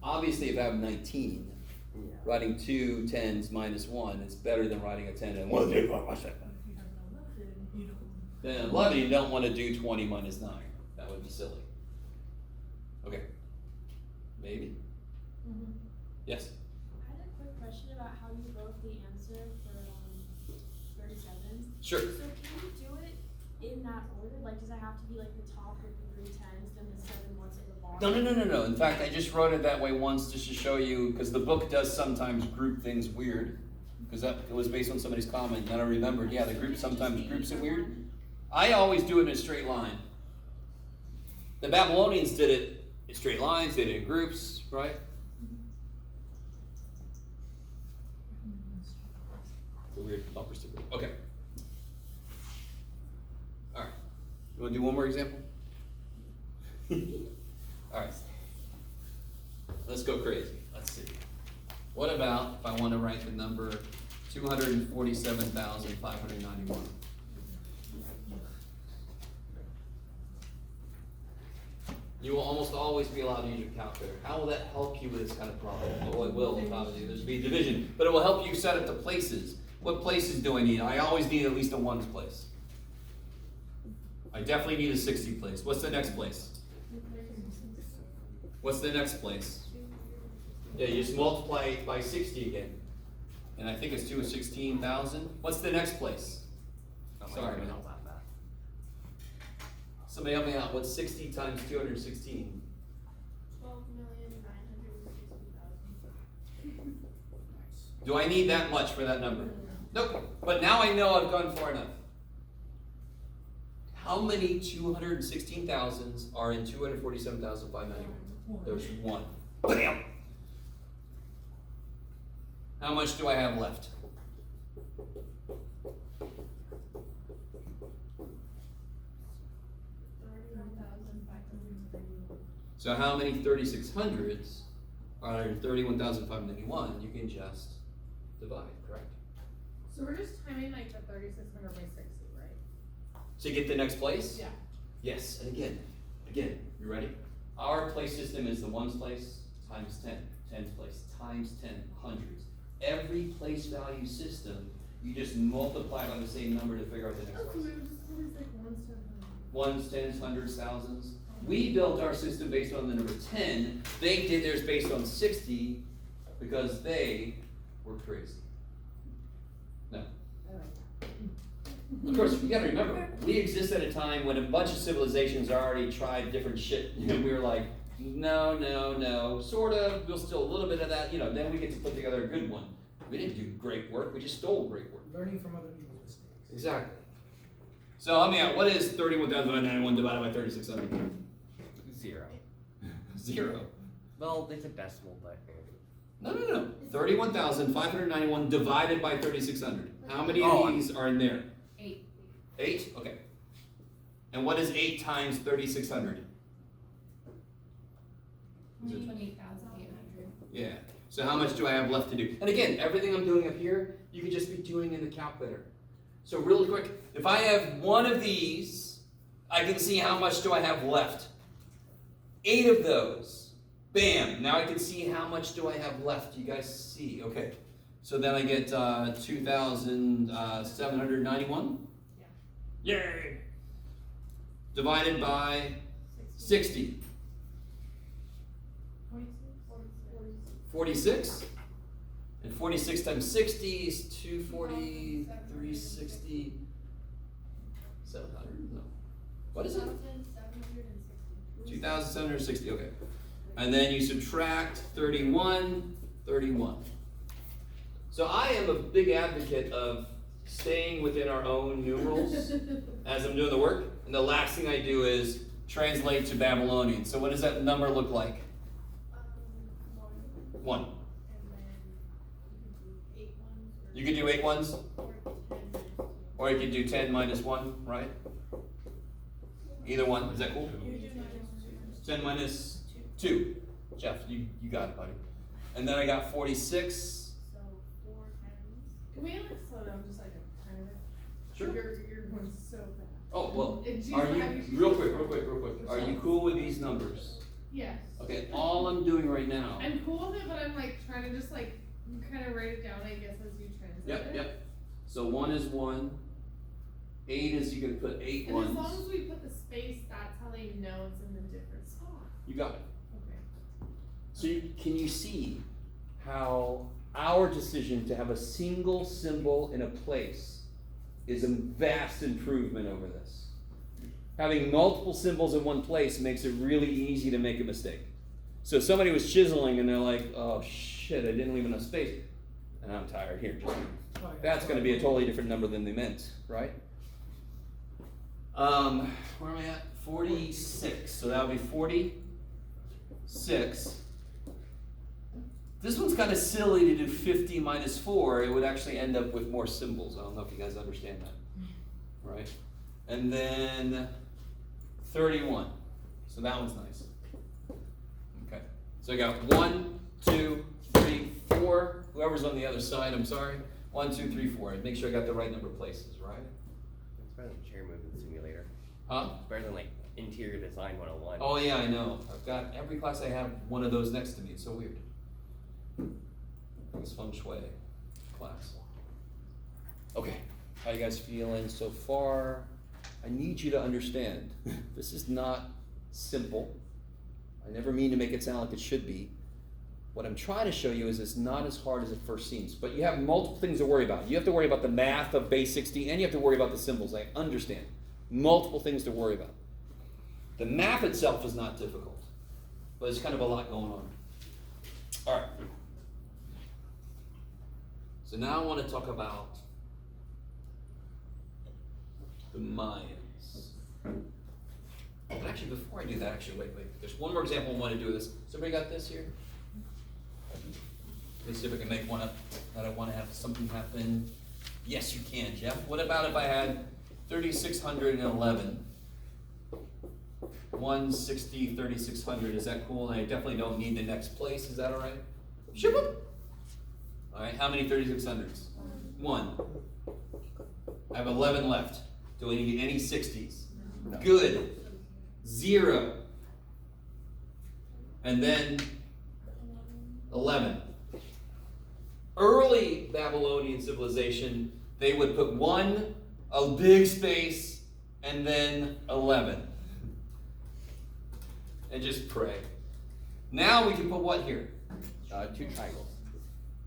S1: Obviously, if I have 19,
S2: Yeah.
S1: writing 2 10s minus 1 is better than writing a 10 and 1. Then 11, you don't want to do 20 minus 9. That would be silly. Okay. Maybe? Yes?
S3: I had a quick question about how you wrote the answer for 37.
S1: Sure.
S3: So can you do it in that order? Like, does it have to be like the top with the 3 10s, then the 7 ones at the bottom?
S1: No. In fact, I just wrote it that way once just to show you, because the book does sometimes group things weird. Because it was based on somebody's comment, and then I remembered, yeah, the group sometimes groups it weird. I always do it in a straight line. The Babylonians did it in straight lines, they did it in groups, right? The weird bumpers to group. Okay. All right. You want to do one more example? All right. Let's go crazy. Let's see. What about if I want to write the number 247,591? You will almost always be allowed to use your calculator. How will that help you with this kind of problem? Well, it will, obviously. There's be division, but it will help you set up the places. What places do I need? I always need at least a ones place. I definitely need a 60 place. What's the next place? What's the next place? Yeah, you just multiply it by 60 again. And I think it's 216,000. What's the next place? Sorry, man. Somebody help me out. What's 60 times 216?
S3: 12,960,000.
S1: Do I need that much for that number? Nope. But now I know I've gone far enough. How many 216,000s are in 247,591? There's one. Bam! How much do I have left? So how many 3600s are in 31,591? You can just divide, correct?
S4: So we're just timing like the 3600 by 60, right?
S1: So you get the next place?
S4: Yeah.
S1: Yes, and again, you ready? Our place system is the ones place times 10, tens place times 10, hundreds. Every place value system, you just multiply by the same number to figure out the next place. Ones, tens, hundreds, thousands. We built our system based on the number 10. They did theirs based on 60 because they were crazy. No. Of course, you gotta remember, we exist at a time when a bunch of civilizations already tried different shit, and we were like, no, sort of, we'll steal a little bit of that, then we get to put together a good one. We didn't do great work, we just stole great work.
S5: Learning from other people's mistakes.
S1: Exactly. So help me out, what is 31,591 divided by 3,600?
S2: 0.
S1: 0.
S2: Well, it's a decimal, but.
S1: No. 31,591 divided by 3,600. How many of these are in there?
S7: 8.
S1: 8? Okay. And what is 8 times 3,600?
S7: 28,800.
S1: Yeah. So how much do I have left to do? And again, everything I'm doing up here, you can just be doing in the calculator. So really quick, if I have one of these, I can see how much do I have left. 8 of those. Bam. Now I can see how much do I have left. You guys see? Okay. So then I get 2,791.
S4: Yeah.
S1: Yay! Divided by 60. 46? And 46 times 60 is 240, 360, 700? No. What is it? 2,760, okay. And then you subtract 31, 31. So I am a big advocate of staying within our own numerals as I'm doing the work. And the last thing I do is translate to Babylonian. So what does that number look like? 1. You could do 8 ones, or you could do 10 minus 1, right? Either one, is that cool? 10 minus 2. Jeff, you got it, buddy. And then I got 46.
S4: Can we slow down just like a tiny bit?
S1: Sure.
S4: You're going so fast.
S1: Oh, well,
S4: And geez,
S1: are
S4: how
S1: you,
S4: you-
S1: real quick, are you cool with these numbers?
S4: Yes.
S1: Okay, all I'm doing right now.
S4: I'm cool with it, but I'm like trying to just like kind of write it down, I guess, as you translate it.
S1: Yep. So 1 is 1. 8 is, you can put 8
S4: And
S1: ones.
S4: as long as we put the space, that's how they know it's in the different spot.
S1: You got it.
S4: Okay.
S1: So can you see how our decision to have a single symbol in a place is a vast improvement over this? Having multiple symbols in one place makes it really easy to make a mistake. So if somebody was chiseling and they're like, oh shit, I didn't leave enough space. And I'm tired here. That's going to be a totally different number than they meant, right? Where am I at? 46. So that would be 46. This one's kind of silly to do 50 minus 4. It would actually end up with more symbols. I don't know if you guys understand that. Right? And then 31. So that one's nice. Okay. So I got 1, 2, 3, 4. Whoever's on the other side, I'm sorry. 1, 2, 3, 4. Make sure I got the right number of places, right?
S2: It's better than chair movement simulator.
S1: Huh?
S2: It's better than like interior design 101.
S1: Oh yeah, I know. I've got every class I have one of those next to me. It's so weird. This feng shui class. Okay, how you guys feeling so far? I need you to understand, this is not simple. I never mean to make it sound like it should be. What I'm trying to show you is it's not as hard as it first seems, but you have multiple things to worry about. You have to worry about the math of base 60, and you have to worry about the symbols. I understand. Multiple things to worry about. The math itself is not difficult, but there's kind of a lot going on. All right. So now I want to talk about the Mayans. And actually, before I do that, wait. There's one more example I want to do with this. Somebody got this here? Let's see if I can make one up that I want to have something happen. Yes, you can, Jeff. What about if I had 3,611? 160, 3,600. Is that cool? And I definitely don't need the next place. Is that all right? Sure. All right, how many 3,600s? 1. I have 11 left. Do I need any 60s?
S2: No.
S1: Good. 0. And then 11. Early Babylonian civilization, they would put 1, a big space, and then 11. And just pray. Now we can put what here?
S2: 2 triangles.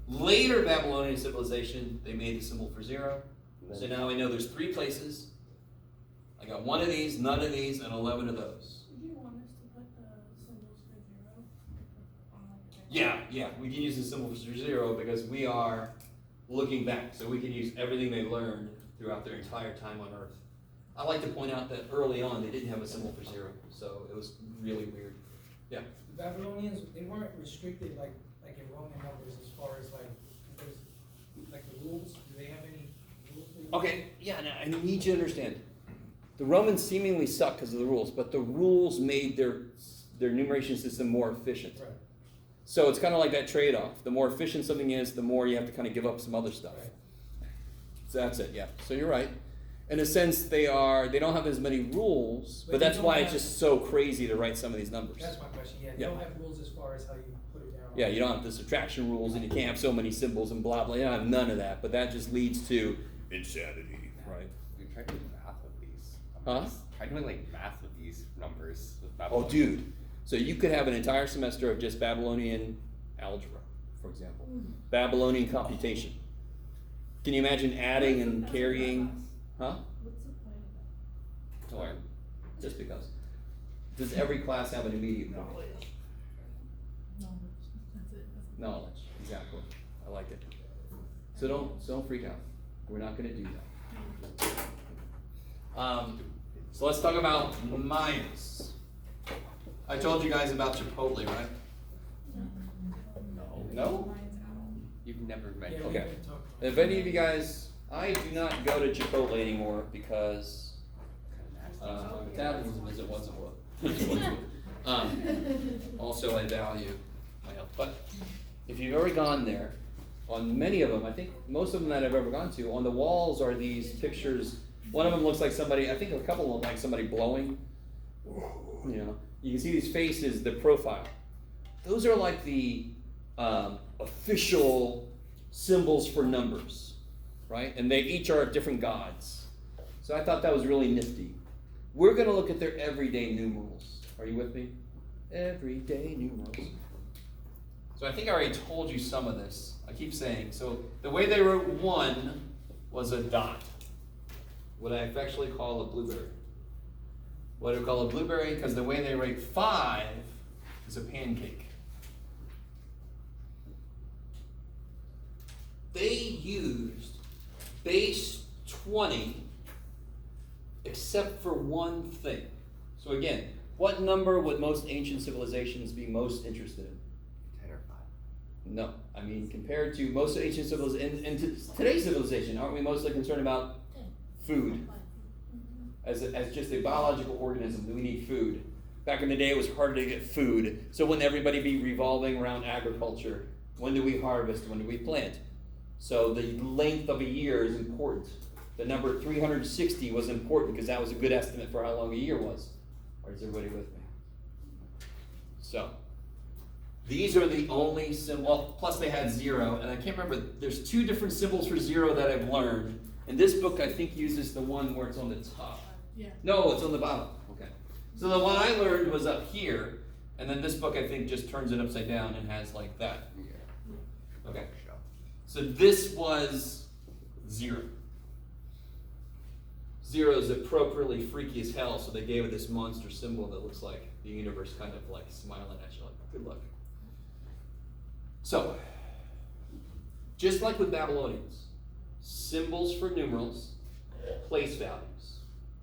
S1: Later Babylonian civilization, they made the symbol for 0. So now I know there's 3 places. I got 1 of these, none of these, and 11 of those.
S8: Did you want us to put the symbols for 0?
S1: Yeah, we can use the symbol for 0 because we are looking back. So we can use everything they learned throughout their entire time on Earth. I like to point out that early on they didn't have a symbol for 0, so it was really weird. Yeah.
S5: The Babylonians, they weren't restricted like in Roman numbers as far as like the rules. Do they have any rules?
S1: Okay, yeah, now I need you to understand. The Romans seemingly suck because of the rules, but the rules made their numeration system more efficient.
S5: Right.
S1: So it's kind of like that trade-off. The more efficient something is, the more you have to kind of give up some other stuff.
S5: Right.
S1: So that's it, yeah. So you're right. In a sense, they don't have as many rules, but
S5: But
S1: that's
S5: they
S1: why
S5: don't
S1: it's
S5: have-
S1: just so crazy to write some of these numbers.
S5: That's my question. Yeah, they
S1: Yeah.
S5: don't have rules as far as how you put it down.
S1: Yeah, you don't have the subtraction rules, and you can't have so many symbols and blah blah. You don't have none of that, but that just leads to insanity, right?
S2: We tried to do half of these.
S1: Huh?
S2: Try doing like math with these numbers. With
S1: Oh,
S2: Babylonian.
S1: dude. So you could have an entire semester of just Babylonian algebra, for example. Babylonian computation. Can you imagine adding and carrying? Huh?
S4: What's the point of that?
S1: To learn. Just because. Does every class have an immediate point?
S4: That's it.
S1: Knowledge. Exactly. I like it. So don't freak out. We're not going to do that. So let's talk about Mayans. I told you guys about Chipotle, right? No?
S2: You've never
S5: Yeah,
S2: mentioned.
S5: we
S1: Okay.
S5: haven't talked about
S1: If any of you guys, I do not go to Chipotle anymore because my metabolism isn't what's it was. Also, I value my health. But if you've ever gone there, on many of them, I think most of them that I've ever gone to, on the walls are these pictures. One of them looks like somebody, I think a couple look like somebody blowing. You know, you can see these faces, the profile. Those are like the official symbols for numbers, right? And they each are different gods. So I thought that was really nifty. We're going to look at their everyday numerals. Are you with me? Everyday numerals. So I think I already told you some of this. I keep saying. So the way they wrote 1 was a dot. What I affectionately call a blueberry. What do we call a blueberry? Because the way they write 5 is a pancake. They used base 20 except for one thing. So again, what number would most ancient civilizations be most interested in?
S2: 10 or 5.
S1: No, I mean compared to most ancient civilizations, and today's civilization, aren't we mostly concerned about food? As just a biological organism, we need food. Back in the day, it was harder to get food, so wouldn't everybody be revolving around agriculture? When do we harvest? When do we plant? So the length of a year is important. The number 360 was important because that was a good estimate for how long a year was. Or is everybody with me? So, these are the only symbols, well, plus they had 0, and I can't remember, there's 2 different symbols for 0 that I've learned. And this book, I think, uses the one where it's on the top.
S4: Yeah.
S1: No, it's on the bottom. Okay. So the one I learned was up here, and then this book, I think, just turns it upside down and has like that.
S2: Yeah.
S1: Okay. So this was 0. 0 is appropriately freaky as hell, so they gave it this monster symbol that looks like the universe kind of like smiling at you, like, good luck. So, just like with Babylonians, symbols for numerals, place values,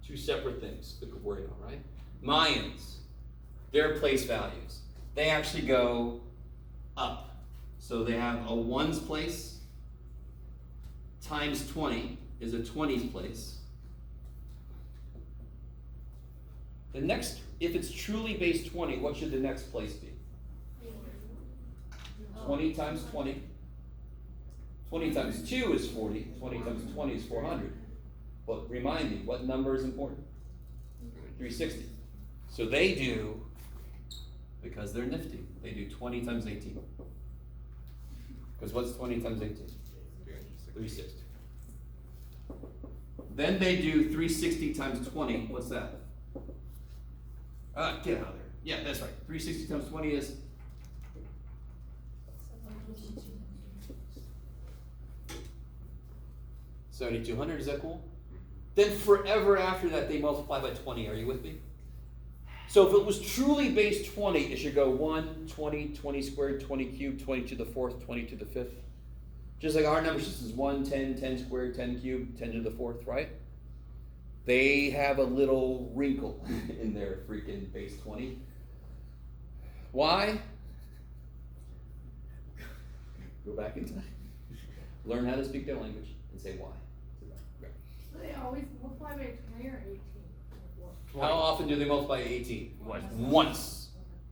S1: 2 separate things to worry about, right? Mayans, their place values, they actually go up. So they have a 1's place times 20 is a 20's place. The next, if it's truly base 20, what should the next place be? 20 times 20. 20 times 2 is 40. 20 times 20 is 400. But remind me, what number is important? 360. So they do, because they're nifty, they do 20 times 18. Because what's 20 times 18? 360. Then they do 360 times 20. What's that? Get out of there. Yeah, that's right. 360 times 20 is 7,200. Is that cool? Then forever after that, they multiply by 20. Are you with me? So if it was truly base 20, it should go 1, 20, 20 squared, 20 cubed, 20 to the 4th, 20 to the 5th. Just like our number system is 1, 10, 10 squared, 10 cubed, 10 to the 4th, right? They have a little wrinkle in their freaking base 20. Why? Go back in time. Learn how to speak their language and say why.
S4: So they always multiply by 20 or 18?
S1: How often do they multiply 18?
S2: Once.
S1: Once.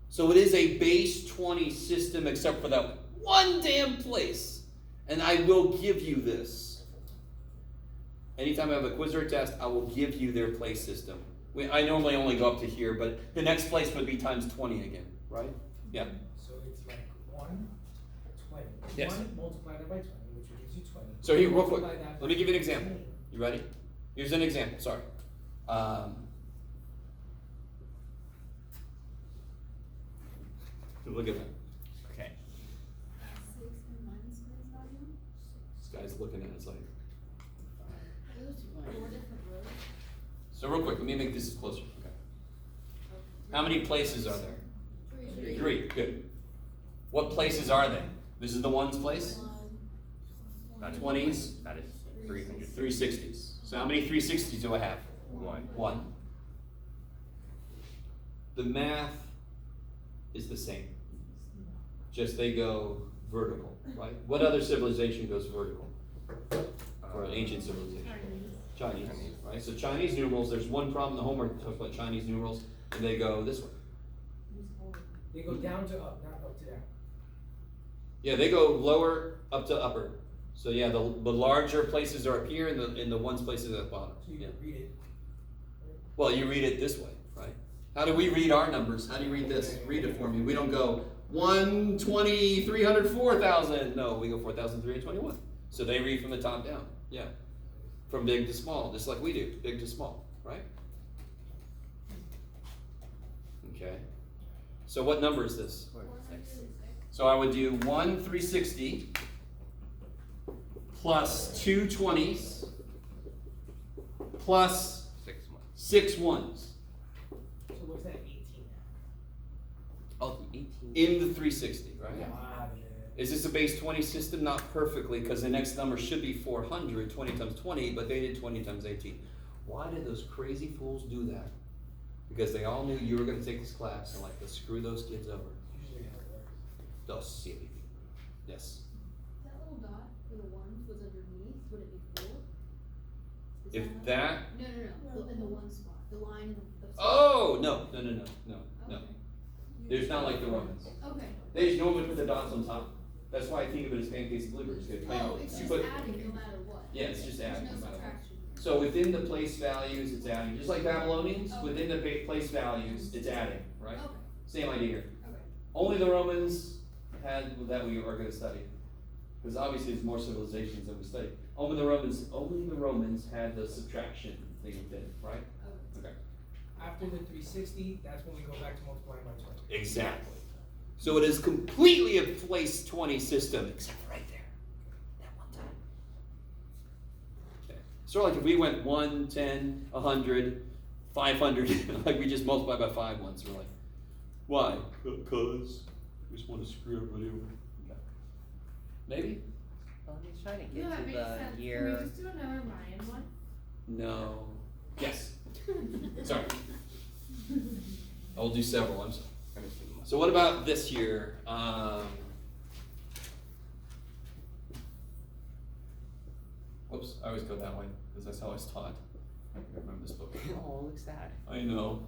S1: So it is a base 20 system except for that one damn place. And I will give you this. Anytime I have a quiz or a test, I will give you their place system. I normally only go up to here, but the next place would be times 20 again, right? Yeah.
S5: So it's like 1, 20.
S1: Yes.
S5: 1 multiplied by 20, which gives you 20.
S1: So here, real quick,
S5: Multiply that
S1: let me give you an
S5: by
S1: example.
S5: 20.
S1: You ready? Here's an example, sorry. Look at that.
S2: Okay.
S3: 6 and minus square value.
S1: This guy's looking at it, it's like.
S3: Those 4 different rows.
S1: So real quick, let me make this closer. Okay. How many places are there?
S3: 3.
S1: 3, good. What places are they? This is the ones place?
S3: 1.
S2: That is
S1: 20s?
S2: That is 300.
S1: 360s. So how many 360s do I have?
S2: 1.
S1: 1. The math is the same. Just they go vertical, right? What other civilization goes vertical? Or ancient civilization? Chinese, right? So Chinese numerals, there's one problem, the homework talks about Chinese numerals, and they go this way.
S5: They go down to up, not up to down.
S1: Yeah, they go lower up to upper. So yeah, the larger places are up here and the ones places at the bottom.
S5: So you
S1: Yeah.
S5: can read it.
S1: Well, you read it this way, right? How do we read our numbers? How do you read this? Read it for me. We don't go 120, 300, 4,000. No, we go 4,321. So they read from the top down. Yeah. From big to small, just like we do, big to small, right? Okay. So what number is this?
S3: 406.
S1: So I would do 1 360 plus 2 20s plus
S2: 6 months.
S1: 6 ones
S5: So what's that, 18
S2: Oh, the 18.
S1: in the 360, right?
S2: Yeah.
S5: Ah, yeah.
S1: Is this a base 20 system? Not perfectly, because the next number should be 400, 20 times 20, but they did 20 times 18. Why did those crazy fools do that? Because they all knew you were going to take this class and like, let's screw those kids over.
S5: Usually how it works.
S1: Those silly people. Yes.
S3: That little dot for the 1s was underneath, would it be full? Is
S1: If
S3: how-
S1: that,
S3: No, in the 1 spot, the line in the.
S1: oh, no.
S3: Okay.
S1: There's not like the Romans.
S3: Okay.
S1: They just normally put the dots on top. That's why I think of it as pancakes and blueberries. They play-
S3: Oh, it's
S1: you
S3: just
S1: put-
S3: adding no matter what.
S1: Yeah, it's just adding
S3: There's
S1: no
S3: no
S1: matter what.
S3: subtraction.
S1: So within the place values, it's adding. Just like Babylonians,
S3: Okay.
S1: within the place values, it's adding, right?
S3: Okay,
S1: Same idea here.
S3: okay.
S1: Only the Romans had that we are going to study, because obviously there's more civilizations than we study. Only the Romans had the subtraction thing within, right? Okay.
S5: After the 360, that's when we go back to multiplying by 20.
S1: Exactly. So it is completely a place 20 system, except right there, that one time. Okay. So like if we went 1, 10, 100, 500, like we just multiply by 5 once, we're like, why? Because we just want to screw everybody over. Okay. Maybe?
S2: Well, he's trying to
S4: Yeah,
S2: get
S4: that
S2: to
S4: makes
S2: the
S4: sense. Can
S2: year.
S4: we just do another Mayan one?
S1: No. Yes. Sorry. I will do several. I'm sorry. So what about this here? Whoops, I always go that way because that's how I was taught. I remember this book.
S2: Oh, look sad.
S1: I know.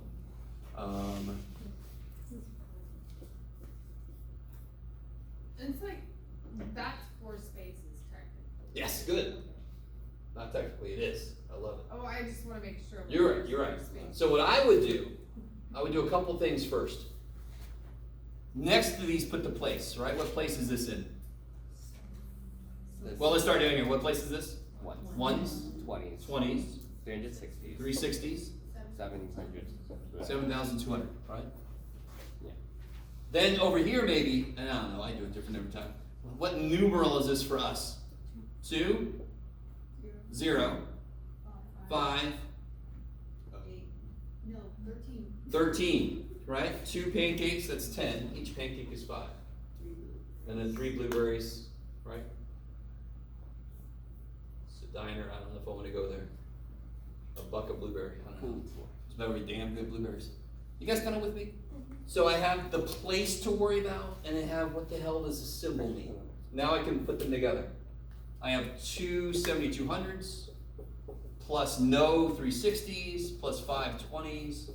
S4: It's like, that's 4 spaces technically.
S1: Yes, good. Not technically, it is. I love it.
S4: Oh, I just wanna make sure.
S1: You're right, you're right. So what I would do a couple things first. Next to these, put the place, right? What place is this in? Well, let's start down here. What place is this? Ones,
S2: 20s.
S1: 20s,
S2: 360s.
S1: 360s,
S2: 700.
S1: 7,200, right?
S2: Yeah.
S1: Then over here maybe, and I don't know, I do it different every time. What numeral is this for us? 2, 0, 5,
S3: 8. No, 13.
S1: 13, right? 2 pancakes, that's 10. Each pancake is 5. And then 3 blueberries, right? It's a diner, I don't know if I want to go there. A buck of blueberry, I don't know. It's better be damn good blueberries. You guys kind of with me? So I have the place to worry about, and I have what the hell does a symbol mean? Now I can put them together. I have 2 7200s, plus no 360s, plus 5 20s,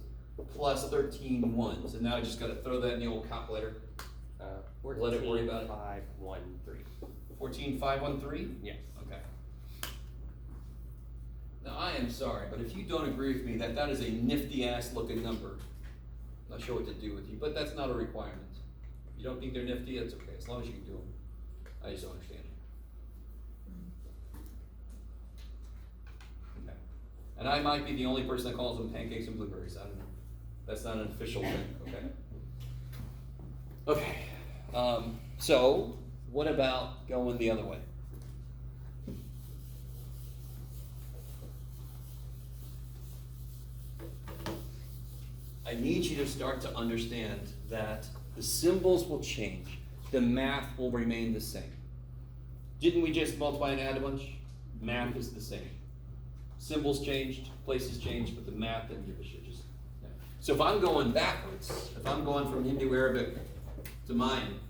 S1: plus 13 ones. And now I just got to throw that in the old calculator. Let it worry about it.
S2: 513.
S1: 14513?
S2: Yes.
S1: Okay. Now I am sorry, but if you don't agree with me, that is a nifty ass looking number. Not sure what to do with you, but that's not a requirement. If you don't think they're nifty, that's okay, as long as you can do them. I just don't understand it. Okay. And I might be the only person that calls them pancakes and blueberries, I don't know. That's not an official thing, okay? Okay, so what about going the other way? I need you to start to understand that the symbols will change, the math will remain the same. Didn't we just multiply and add a bunch? Math is the same. Symbols changed, places changed, but the math didn't give a shit. Yeah. So if I'm going backwards, if I'm going from Hindu Arabic to Mayan,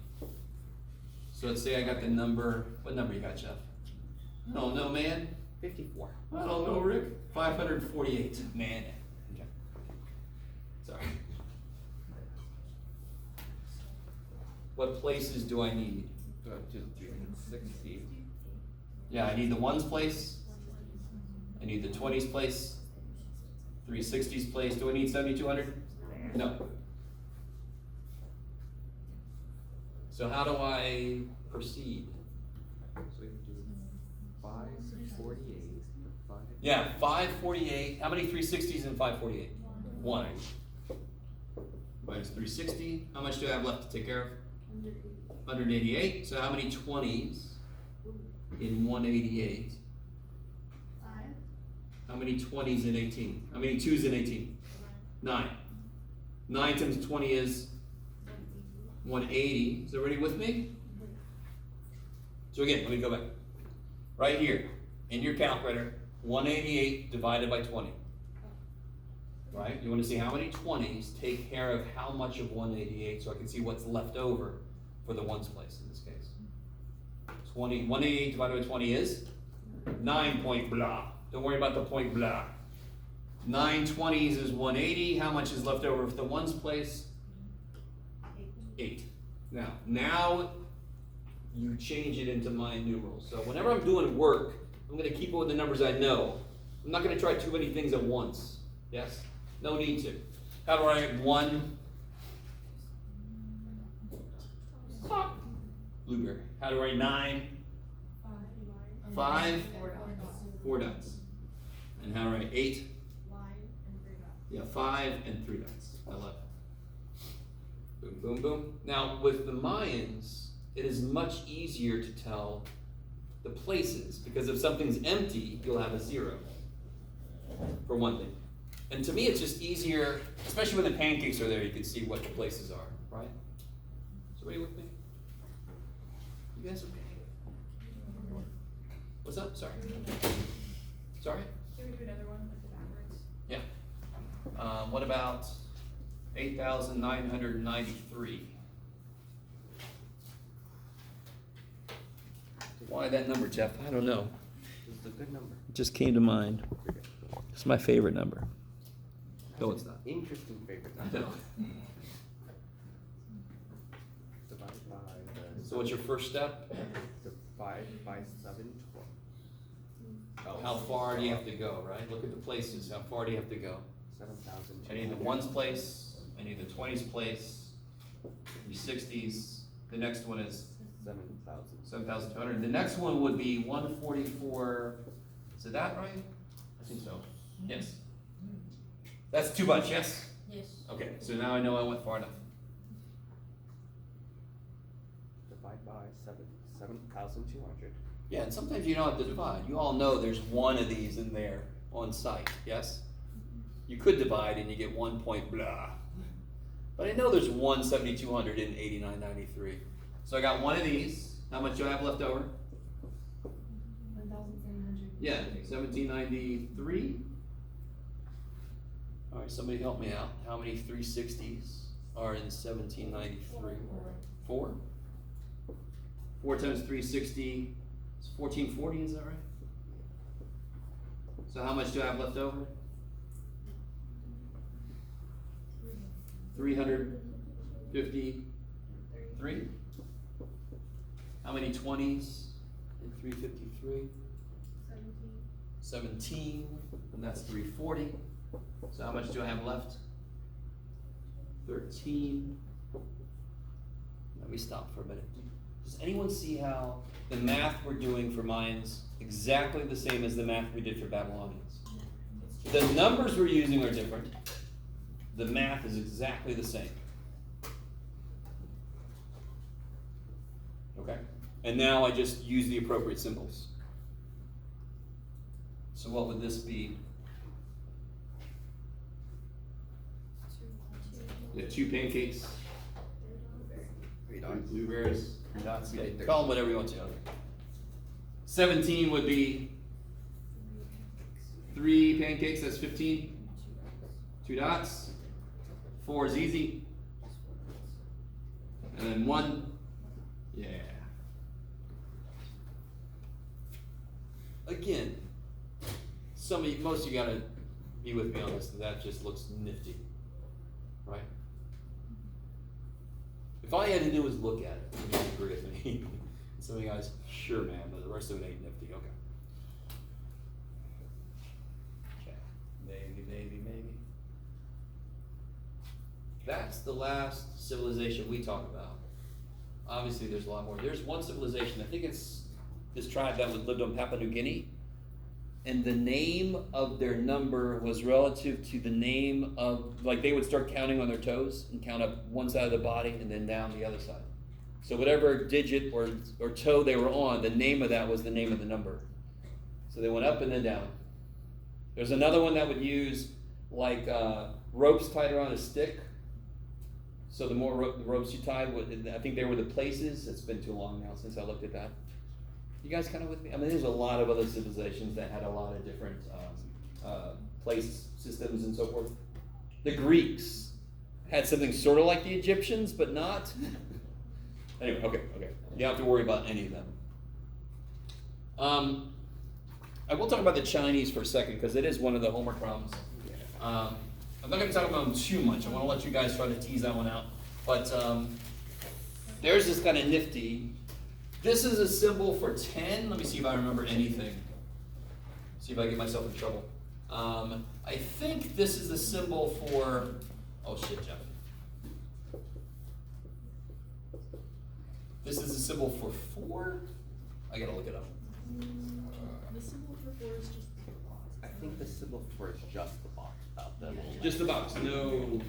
S1: so let's say I got the number, what number you got, Jeff? No, man.
S2: 54.
S1: I don't know, Rick. 548, man. Okay. Sorry. What places do I need?
S2: Go to 360.
S1: Yeah, I need the ones place. I need the 20s place. 360s place. Do I need 7200? No. So how do I proceed?
S2: So we can do 548.
S1: Yeah, 548. How many 360s in 548? One. Minus 360. How much do I have left to take care of? 188. So how many 20s in 188?
S3: 5.
S1: How many 20s in 18? How many 2s in 18? 9. 9 times 20 is 180. Is everybody with me? So again, let me go back. Right here, in your calculator, 188 divided by 20. Right? You want to see how many 20s take care of how much of 188 so I can see what's left over for the ones place in this case. 188 divided by 20 is 9 point blah. Don't worry about the point blah. 9 20s is 180. How much is left over for the ones place? 8. Now you change it into my numerals. So whenever I'm doing work, I'm going to keep it with the numbers I know. I'm not going to try too many things at once. Yes? No need to. How do I write 1? Blueberry. How do I write 9? 5? 4 dots. And how do I write 8? Yeah, 5 and 3 dots. I love it. Boom, boom, boom. Now, with the Mayans, it is much easier to tell the places, because if something's empty, you'll have a 0, for one thing. And to me, it's just easier, especially when the pancakes are there, you can see what the places are, right? So are you with me? You guys okay? What's up? Sorry. Sorry?
S4: Can we do another one with the backwards?
S1: Yeah. What about 8,993? Why that number, Jeff? I don't know.
S2: This is a good number.
S1: It just came to mind. It's my favorite number. No, it's not.
S2: Interesting favorite
S1: I
S2: number.
S1: know.
S2: Divide by the.
S1: So what's your first step?
S2: Divide by 7, 12.
S1: How far do you have to go, right? Look at the places. How far do you have to go?
S2: 7,000.
S1: I need the ones place. I need the 20s place. The 60s. The next one is
S2: 7,000.
S1: 7,200. The next one would be 144. Is that right? I think so. Yes. That's too much, yes?
S8: Yes.
S1: Okay, so now I know I went far enough.
S2: Divide by 7,200.
S1: Yeah, and sometimes you don't have to divide. You all know there's one of these in there on site, yes? You could divide and you get 1 point blah. But I know there's one 7,200 in 8993. So I got one of these. How much do I have left over?
S4: 1,700.
S1: Yeah, 1793. All right, somebody help me out. How many 360s are in 1793? 4? 4 times 360 is 1440, is that right? So how much do I have left over? 353. How many 20s in 353? 17, and that's 340. So how much do I have left? 13. Let me stop for a minute. Does anyone see how the math we're doing for Mayans exactly the same as the math we did for Babylonians? The numbers we're using are different. The math is exactly the same. Okay? And now I just use the appropriate symbols. So what would this be? Yeah, 2 pancakes.
S2: 3 dots.
S1: Blueberries. 3 dots. Yeah, call them whatever you want to. 17 would be 3 pancakes, that's 15. 2 dots. 4 is easy. And then 1. Yeah. Again, most of you gotta be with me on this. That just looks nifty, right? If all you had to do was look at it, you would agree with me. Some of you guys, sure, man, but the rest of it ain't nifty. Okay. Maybe. That's the last civilization we talk about. Obviously, there's a lot more. There's one civilization, I think it's this tribe that lived on Papua New Guinea, and the name of their number was relative to the name of, like they would start counting on their toes and count up one side of the body and then down the other side. So whatever digit or toe they were on, the name of that was the name of the number. So they went up and then down. There's another one that would use like ropes tied around a stick. So the more ropes you tied, I think they were the places. It's been too long now since I looked at that. You guys kind of with me? I mean, there's a lot of other civilizations that had a lot of different place systems and so forth. The Greeks had something sort of like the Egyptians, but not. Anyway, okay. You don't have to worry about any of them. I will talk about the Chinese for a second because it is one of the homework problems. I'm not going to talk about them too much. I want to let you guys try to tease that one out. But there's this kind of nifty. This is a symbol for 10. Let me see if I remember anything. See if I get myself in trouble. I think this is a symbol for. Oh shit, Jeff. This is a symbol for 4. I gotta look it up.
S8: The symbol for 4 is just the box.
S2: I think the symbol for is just the box. The little
S1: Just the box. No.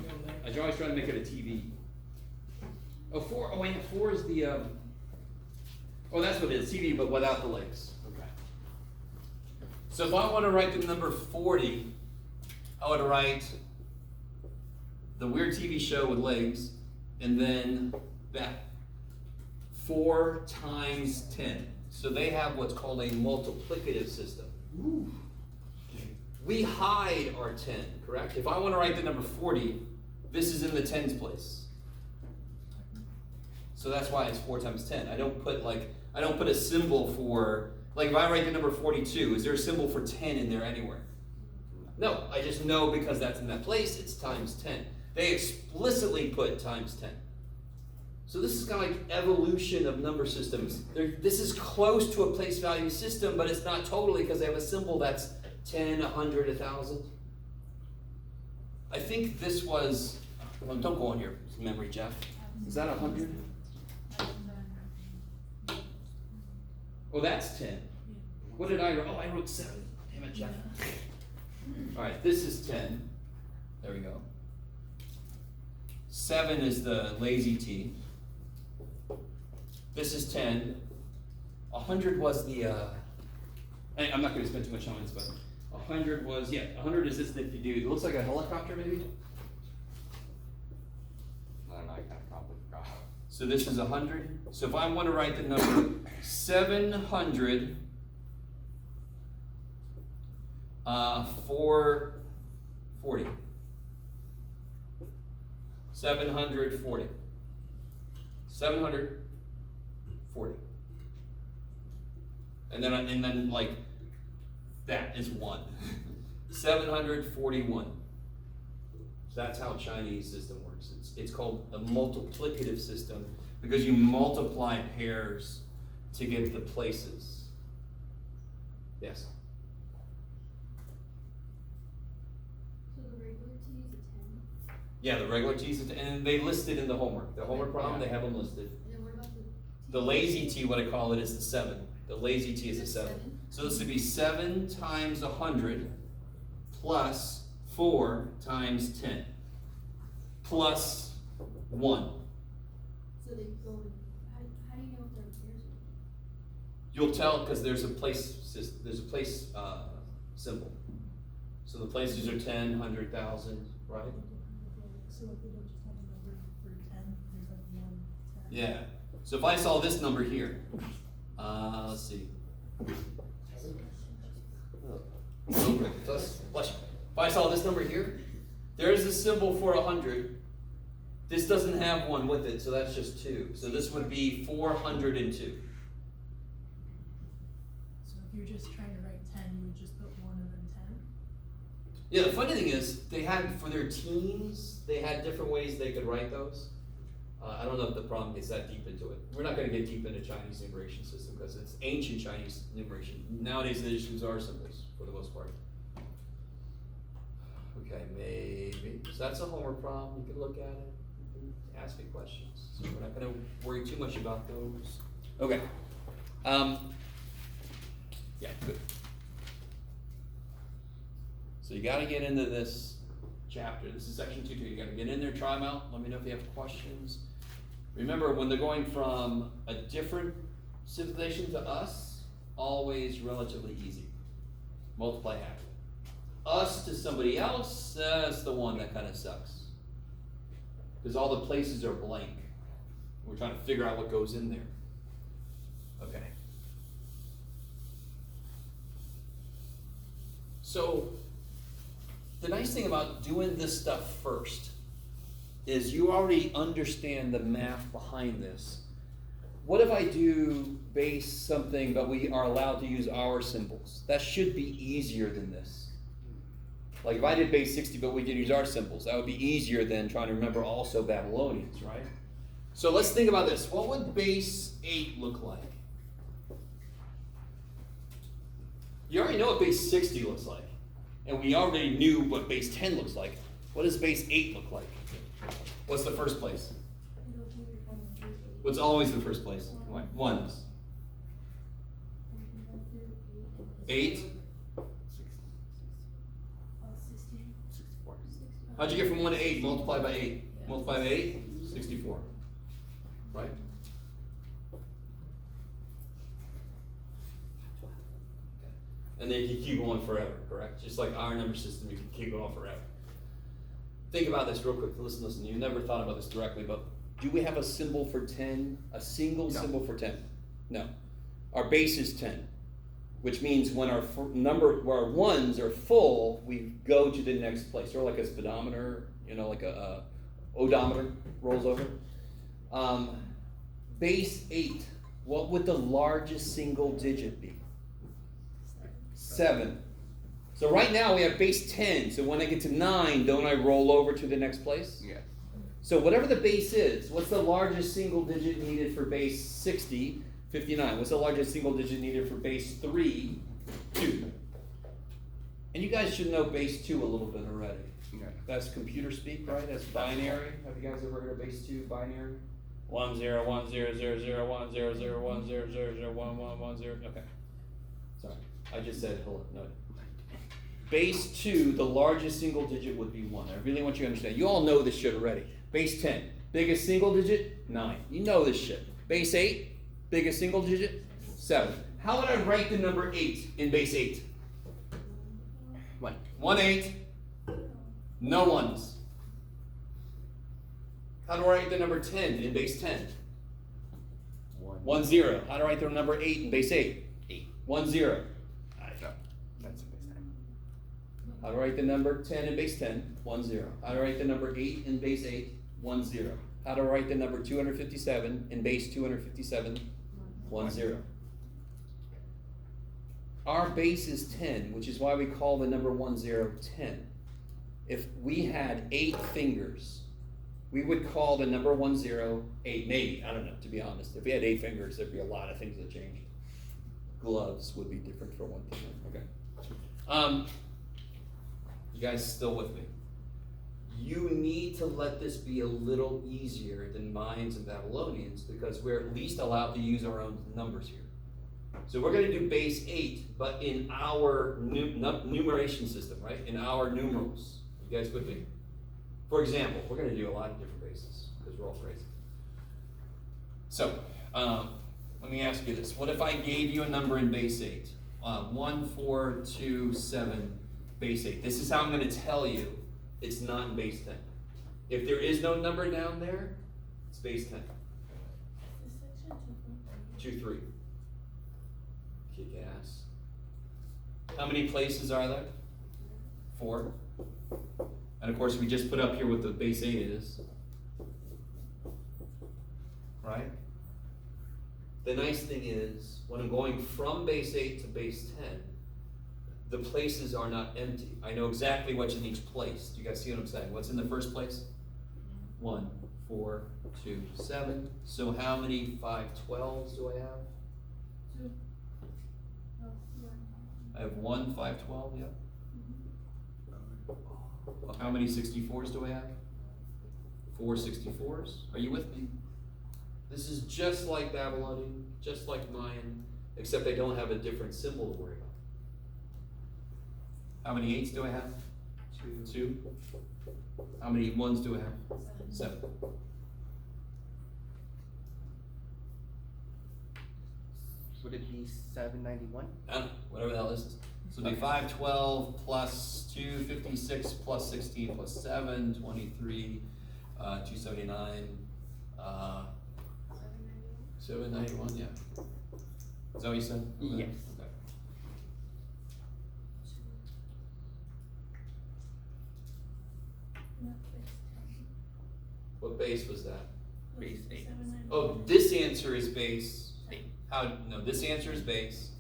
S1: I always try to make it a TV. Oh, 4. Oh, wait. 4 is the. Oh, that's what it is. TV, but without the legs.
S2: Okay.
S1: So if I want to write the number 40, I would write the weird TV show with legs, and then that 4 times 10. So they have what's called a multiplicative system.
S6: Ooh.
S1: We hide our 10, correct? If I want to write the number 40, this is in the tens place. So that's why it's 4 times 10. I don't put a symbol for, like if I write the number 42, is there a symbol for 10 in there anywhere? No, I just know because that's in that place, it's times 10. They explicitly put times 10. So this is kind of like evolution of number systems. This is close to a place value system, but it's not totally because they have a symbol that's 10, 100, 1,000. I think this was, well, don't go on your memory, Jeff. Is that 100? Oh, that's 10. What did I write? Oh, I wrote 7. Damn it, Jeff. All right, this is 10. There we go. 7 is the lazy T. This is 10. 100 was the, I'm not going to spend too much time on this, but 100 was, 100 is this nifty dude. It looks like a helicopter, maybe?
S2: I don't know, I kind of probably forgot.
S1: So this is 100. So if I want to write the number 700, 440. 740. 740. And then like that is 1. 741. So that's how Chinese system works. It's called a multiplicative system because you multiply pairs to get the places. Yes.
S3: So the regular T is a 10.
S1: Yeah, the regular T's, and they listed in the homework. The homework problem, they have them listed.
S3: And then what about
S1: The lazy T, what I call it, is the 7. The lazy T is a 7.
S3: 7?
S1: So this would be 7 times 100 plus 4 times 10 plus 1.
S3: So they go in, how do you know if they're pairs or?
S1: You'll tell because there's a place symbol. So the places are 10, 100,000, right?
S9: So if we don't just have a number for 10, there's like 1, 10.
S1: Yeah. So if I saw this number here, let's see. Real quick, if I saw this number here, there's a symbol for 100. This doesn't have 1 with it, so that's just 2. So this would be 402.
S9: So if you're just trying to write 10, you would just put 1 and then 10?
S1: Yeah, the funny thing is, they had, for their teams, they had different ways they could write those. I don't know if the problem gets that deep into it. We're not going to get deep into Chinese numeration system because it's ancient Chinese numeration. Nowadays they just use our symbols for the most part. Okay, maybe. So that's a homework problem. You can look at it. You can ask me questions. So we're not going to worry too much about those. Okay. Yeah, good. So you got to get into this chapter. This is section 2. You got to get in there, try them out. Let me know if you have questions. Remember, when they're going from a different civilization to us, always relatively easy. Multiply half. Us to somebody else, that's the one that kind of sucks. Because all the places are blank. We're trying to figure out what goes in there. Okay. So, the nice thing about doing this stuff first is you already understand the math behind this. What if I do base something, but we are allowed to use our symbols? That should be easier than this. Like if I did base 60, but we did use our symbols, that would be easier than trying to remember also Babylonians, right? So let's think about this. What would base 8 look like? You already know what base 60 looks like. And we already knew what base 10 looks like. What does base 8 look like? What's the first place? What's always the first place? Ones. 8. How'd you get from 1 to 8? Multiply by 8. Multiply by 8? 64. Right? And then you can keep going forever, correct? Just like our number system, you can keep going forever. Think about this real quick. Listen. You never thought about this directly, but do we have a symbol for 10? A single symbol for 10? No. Our base is 10, which means when our our ones are full, we go to the next place, or like a speedometer, like a odometer rolls over. Base 8, what would the largest single digit be? 7. So right now we have base 10, so when I get to 9, don't I roll over to the next place?
S2: Yeah.
S1: So whatever the base is, what's the largest single digit needed for base 60? 59. What's the largest single digit needed for base 3? 2. And you guys should know base 2 a little bit already.
S2: Yeah.
S1: That's computer speak, right? That's binary. Have you guys ever heard of base 2 binary? 1 0 1 0 0 0 1 0 0 1 0 0 0 1 1 1 0. Okay. Sorry. I just said hello. No. Base 2, the largest single digit would be 1. I really want you to understand. You all know this shit already. Base 10, biggest single digit, 9. You know this shit. Base 8, biggest single digit, 7. How would I write the number 8 in base 8? 1. 1 8. No ones. How do I write the number 10 in base 10? 1 0. How do I write the number 8 in base 8? 8. 1 0.
S2: That's in base 10.
S1: How do I write the number 10 in base 10? 1 0. How do I write the number 8 in base 8? 1 0. How do I write the number 257 in base 257? 1 0. Our base is 10, which is why we call the number 10 10. If we had 8 fingers, we would call the number 10 8. Maybe, I don't know, to be honest. If we had 8 fingers, there'd be a lot of things that changed. Gloves would be different for one thing. Okay. You guys still with me? You need to let this be a little easier than Mayans and Babylonians because we're at least allowed to use our own numbers here. So we're gonna do base 8, but in our numeration system, right? In our numerals. You guys with me? For example, we're gonna do a lot of different bases, because we're all crazy. So, let me ask you this. What if I gave you a number in base 8? 1, 4, 2, 7, base 8. This is how I'm gonna tell you it's not in base 10. If there is no number down there, it's base 10.
S8: Is section
S1: 2, 3. Kick ass. How many places are there? 4. And of course, we just put up here what the base 8 is. Right? The nice thing is, when I'm going from base 8 to base 10, the places are not empty. I know exactly what's in each place. Do you guys see what I'm saying? What's in the first place? 1, 4, 2, 7. So how many 512s do I have?
S3: 2. Oh, yeah.
S1: I have 1 512, yeah. How many 64s do I have? 4 64s. Are you with me? This is just like Babylonian, just like Mayan, except I don't have a different symbol to worry about. How many 8s do I have? 2. How many 1s do I have? 7.
S2: Would it be 791?
S1: I don't know, whatever the hell this is. So it'd be 512 plus 256 plus 16 plus 7, 23, 279, 791, yeah. Is that what you said? Okay.
S2: Yes.
S1: Okay. What base was that?
S2: Base 8.
S1: Oh, this answer is base. No, this answer is base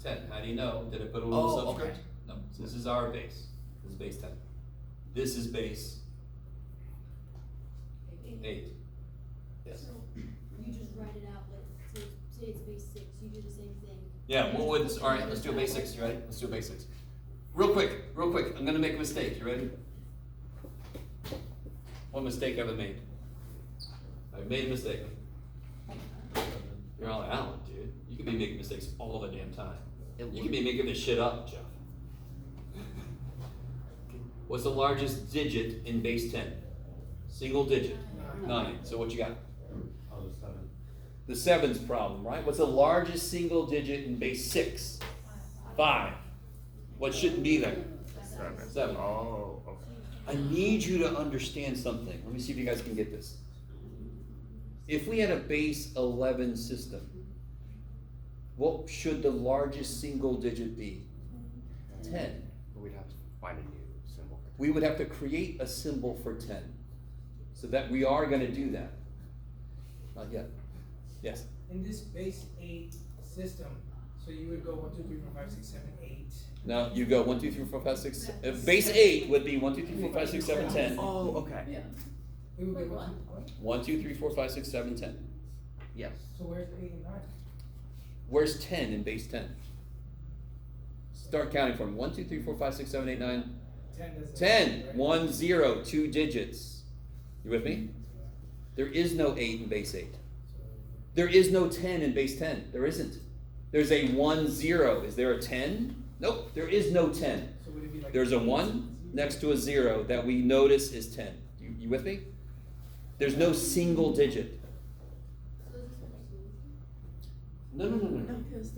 S1: 10. How do you know? Did I put a little
S2: Oh,
S1: subscript?
S2: okay.
S1: No, so this is our base. This is base 10. This is base 8. Yes.
S3: So you just write it out, like, say it's base 6, you do the same thing.
S1: Yeah, what would, all right, let's do a base 6, you ready? Let's do a base 6. Real quick, I'm gonna make a mistake, you ready? What mistake have I made? I've made a mistake. You're all like, Alan, dude, you could be making mistakes all the damn time. You could be making this shit up, Jeff. What's the largest digit in base 10? Single digit. 9. So what you got?
S6: Oh, the 7.
S1: The 7's problem, right? What's the largest single digit in base 6? 5. What shouldn't be there? 7.
S2: Oh, okay.
S1: I need you to understand something. Let me see if you guys can get this. If we had a base 11 system, what should the largest single digit be? 10.
S2: We'd have to find a new symbol.
S1: We would have to create a symbol for 10. So that we are going to do that. Not yet. Yes?
S5: In this base 8 system, so you would go 1, 2, 3, 4, 5, 6, 7, 8.
S1: No, you go 1, 2, 3, 4, 5, 6. Base 8 would be 1, 2, 3, 4, 5, 6, 7, 10.
S2: Oh, okay.
S3: Yeah.
S5: We would
S3: Wait,
S5: get
S3: what?
S1: 1, 2, 3, 4, 5, 6, 7, 10.
S2: Yes.
S5: So where's 8 and 9?
S1: Where's 10 in base 10? Start counting from 1, 2, 3, 4, 5, 6, 7, 8, 9.
S5: 10 doesn't.
S1: 10.
S5: Right?
S1: 1, 0, 2 digits. You with me? There is no 8 in base 8. There is no 10 in base 10. There isn't. There's a 1, 0. Is there a 10? Nope, there is no 10.
S5: So would it be like
S1: There's a 1 next to a 0 that we notice is 10. You with me? There's no single digit.
S3: So is this what
S1: No.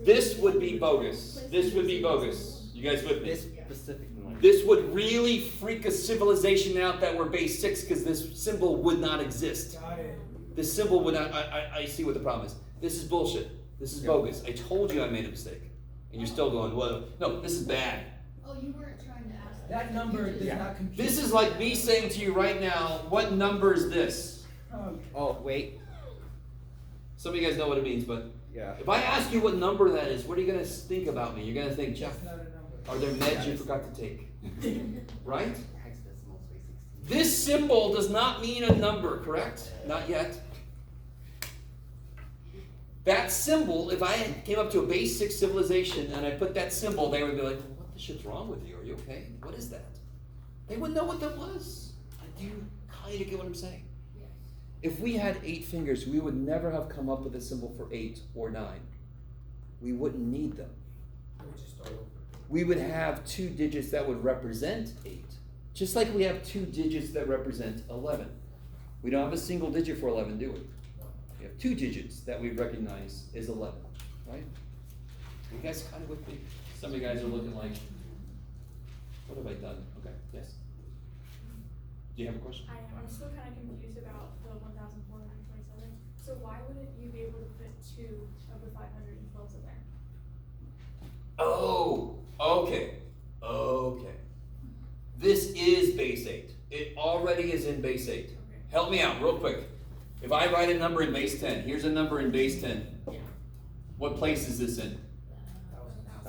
S1: This would be bogus. This would be bogus. You guys with me?
S2: This specific one.
S1: This would really freak a civilization out that we're base 6 because this symbol would not exist.
S5: Got it.
S1: This symbol would not, I see what the problem is. This is bullshit. This is bogus. I told you I made a mistake. And you're still going, well, no, this is bad.
S3: Oh, you weren't trying to ask.
S5: That number does not compute.
S1: This is like me saying to you right now, what number is this?
S2: Oh, wait.
S1: Some of you guys know what it means, but
S2: Yeah.
S1: if I ask you what number that is, what are you going to think about me? You're going to think, Jeff,
S5: That's not a number.
S1: are there meds you forgot to take? Right?
S2: Hexadecimal space 16.
S1: This symbol does not mean a number, correct? Not yet. That symbol, if I came up to a base 6 civilization and I put that symbol, they would be like, what the shit's wrong with you? Are you okay? What is that? They wouldn't know what that was. Do you kind of get what I'm saying?
S3: Yes.
S1: If we had 8 fingers, we would never have come up with a symbol for 8 or 9. we wouldn't need them.
S5: We just start over.
S1: We would have 2 digits that would represent 8. Just like we have 2 digits that represent 11. We don't have a single digit for 11, do we? We have 2 digits that we recognize as 11, right? You guys kind of with me? Some of you guys are looking like, what have I done? Okay, yes. Do you have a question?
S10: I'm still kind of confused about the 1,427. So why wouldn't you be able to put 2 of the 512s in there?
S1: Oh, okay, okay. This is base 8. It already is in base 8.
S10: Okay.
S1: Help me out real quick. If I write a number in base 10, here's a number in base 10.
S10: Yeah.
S1: What place is this in?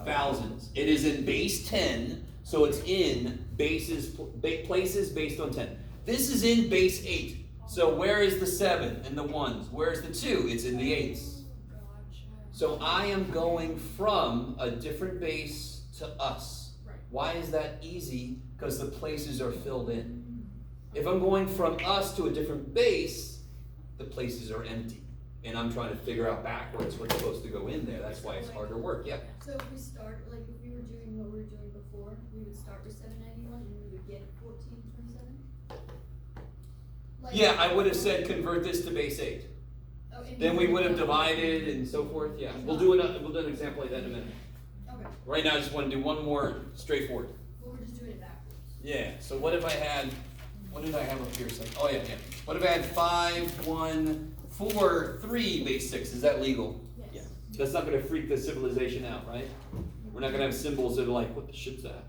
S1: Thousands. It is in base 10, so it's in places based on 10. This is in base 8. So where is the 7 and the 1s? Where's the 2? It's in the 8s.
S10: Gotcha.
S1: So I am going from a different base to us.
S10: Right.
S1: Why is that easy? Because the places are filled in. If I'm going from us to a different base, the places are empty. And I'm trying to figure out backwards what's supposed to go in there. That's why it's harder work. Yeah.
S3: So if we start, like if we were doing what we were doing before, we would start with 791 and we would get 1427? Like,
S1: Yeah, I would have said convert this to base 8.
S3: Oh, and
S1: Then we would have divided and so forth. Yeah. We'll do an example like that in a minute.
S3: Okay,
S1: Right now I just want to do one more straightforward.
S3: well, we're just doing it backwards.
S1: Yeah, so what if I had, what did I have up here? Oh yeah. What if I had 5, 1, 4, 3 base 6? Is that legal?
S3: Yes.
S1: Yeah. That's not gonna freak the civilization out, right? We're not gonna have symbols that are like, what the shit's that?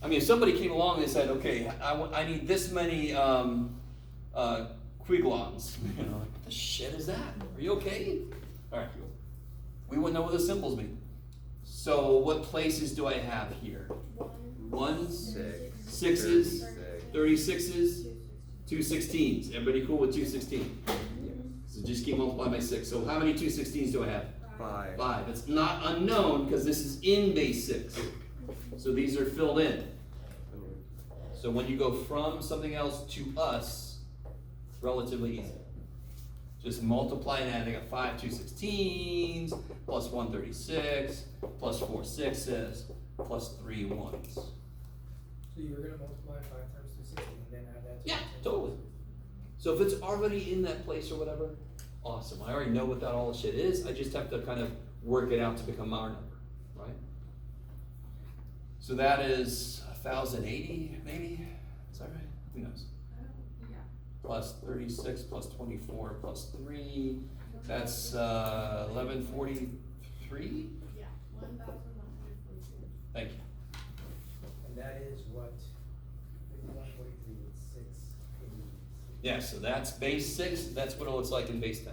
S1: I mean, if somebody came along and said, okay, I need this many quiglons, you know, like, what the shit is that? Are you okay? All right, we wouldn't know what the symbols mean. So what places do I have here? 1s, 6s, 36s, 216s. Everybody cool with 216? So just keep multiplying by 6. So how many 216s do I have?
S2: 5.
S1: 5. It's not unknown because this is in base 6. So these are filled in. So when you go from something else to us, relatively easy. Just multiply and add. I got 5 216s, plus 136, plus 4 6s, plus 3 1s.
S5: So you were gonna multiply 5 times 260 and then add that to
S1: Yeah,
S5: 10.
S1: totally. So if it's already in that place or whatever, awesome. I already know what that all shit is. I just have to kind of work it out to become our number, right? So that is 1,080, maybe? Is that right? Who knows?
S4: Yeah.
S1: Plus 36, plus 24, plus 3. That's 1143?
S4: Yeah, 1,142.
S1: Thank you.
S5: And that is what, 5143 with 6.
S1: Yeah, so that's base 6. That's what it looks like in base 10.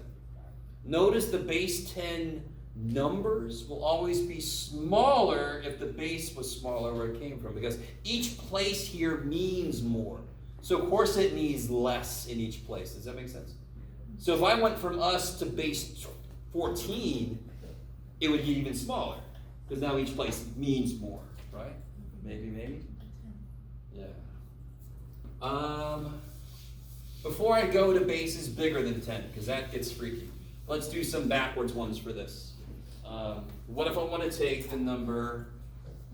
S1: Notice the base 10 numbers will always be smaller if the base was smaller where it came from, because each place here means more. So of course it means less in each place. Does that make sense? So if I went from us to base 14, it would get even smaller, because now each place means more, right? Maybe? Yeah. Before I go to bases bigger than 10, because that gets freaky, let's do some backwards ones for this. What if I want to take the number,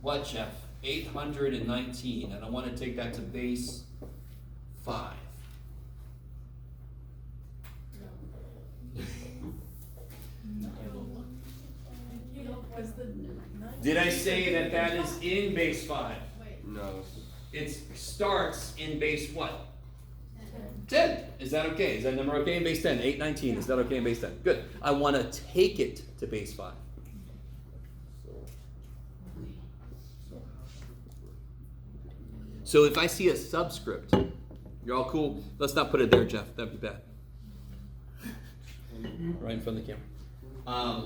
S1: what, Jeff? 819, and I want to take that to base 5.
S9: Was the
S1: Did I say that that is in base 5?
S2: No.
S1: It starts in base what? 10. Is that okay? Is that number okay in base 10? 819. Is that okay in base 10? Good. I want to take it to base 5. So if I see a subscript, you're all cool? Let's not put it there, Jeff. That'd be bad. Right in front of the camera.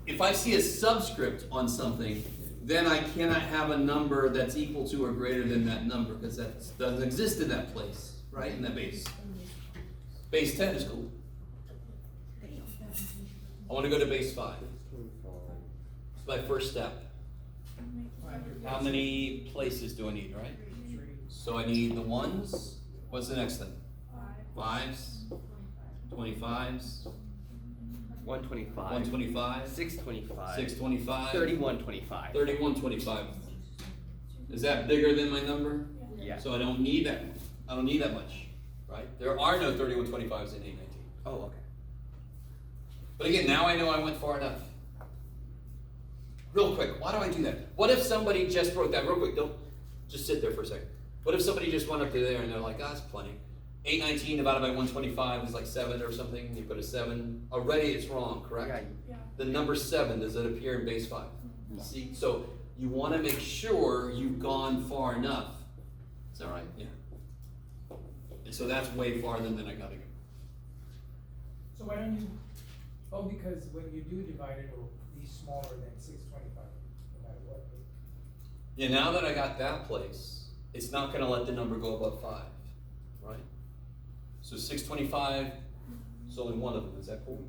S1: If I see a subscript on something, then I cannot have a number that's equal to or greater than that number, because that doesn't exist in that place, right? In that base. Base 10 is cool. I want to go to base 5. It's my first step. How many places do I need, right? So I need the 1s. What's the next thing? 5s, 25s,
S2: 125.
S1: 125,
S2: 625.
S1: 625,
S2: 3125.
S1: 3125. Is that bigger than my number?
S2: Yeah.
S1: So I don't need that. I don't need that much, right? There are no 3125s in 819.
S2: Oh, okay.
S1: But again, now I know I went far enough. Real quick, why do I do that? What if somebody just wrote that? Real quick, don't just sit there for a second. What if somebody just went up to there and they're like, ah, that's plenty. 819 divided by 125 is like 7 or something. You put a 7. Already it's wrong, correct?
S2: Yeah.
S10: Yeah.
S1: The number 7, does it appear in base 5?
S2: No.
S1: See, so you want to make sure you've gone far enough. Is that right? Yeah. And so that's way farther than I gotta go.
S5: So why don't you, oh, because when you do divide it, it'll be smaller than 625, no matter what.
S1: Yeah, now that I got that place, it's not gonna let the number go above 5, right? So 625 is only one of them, is that cool?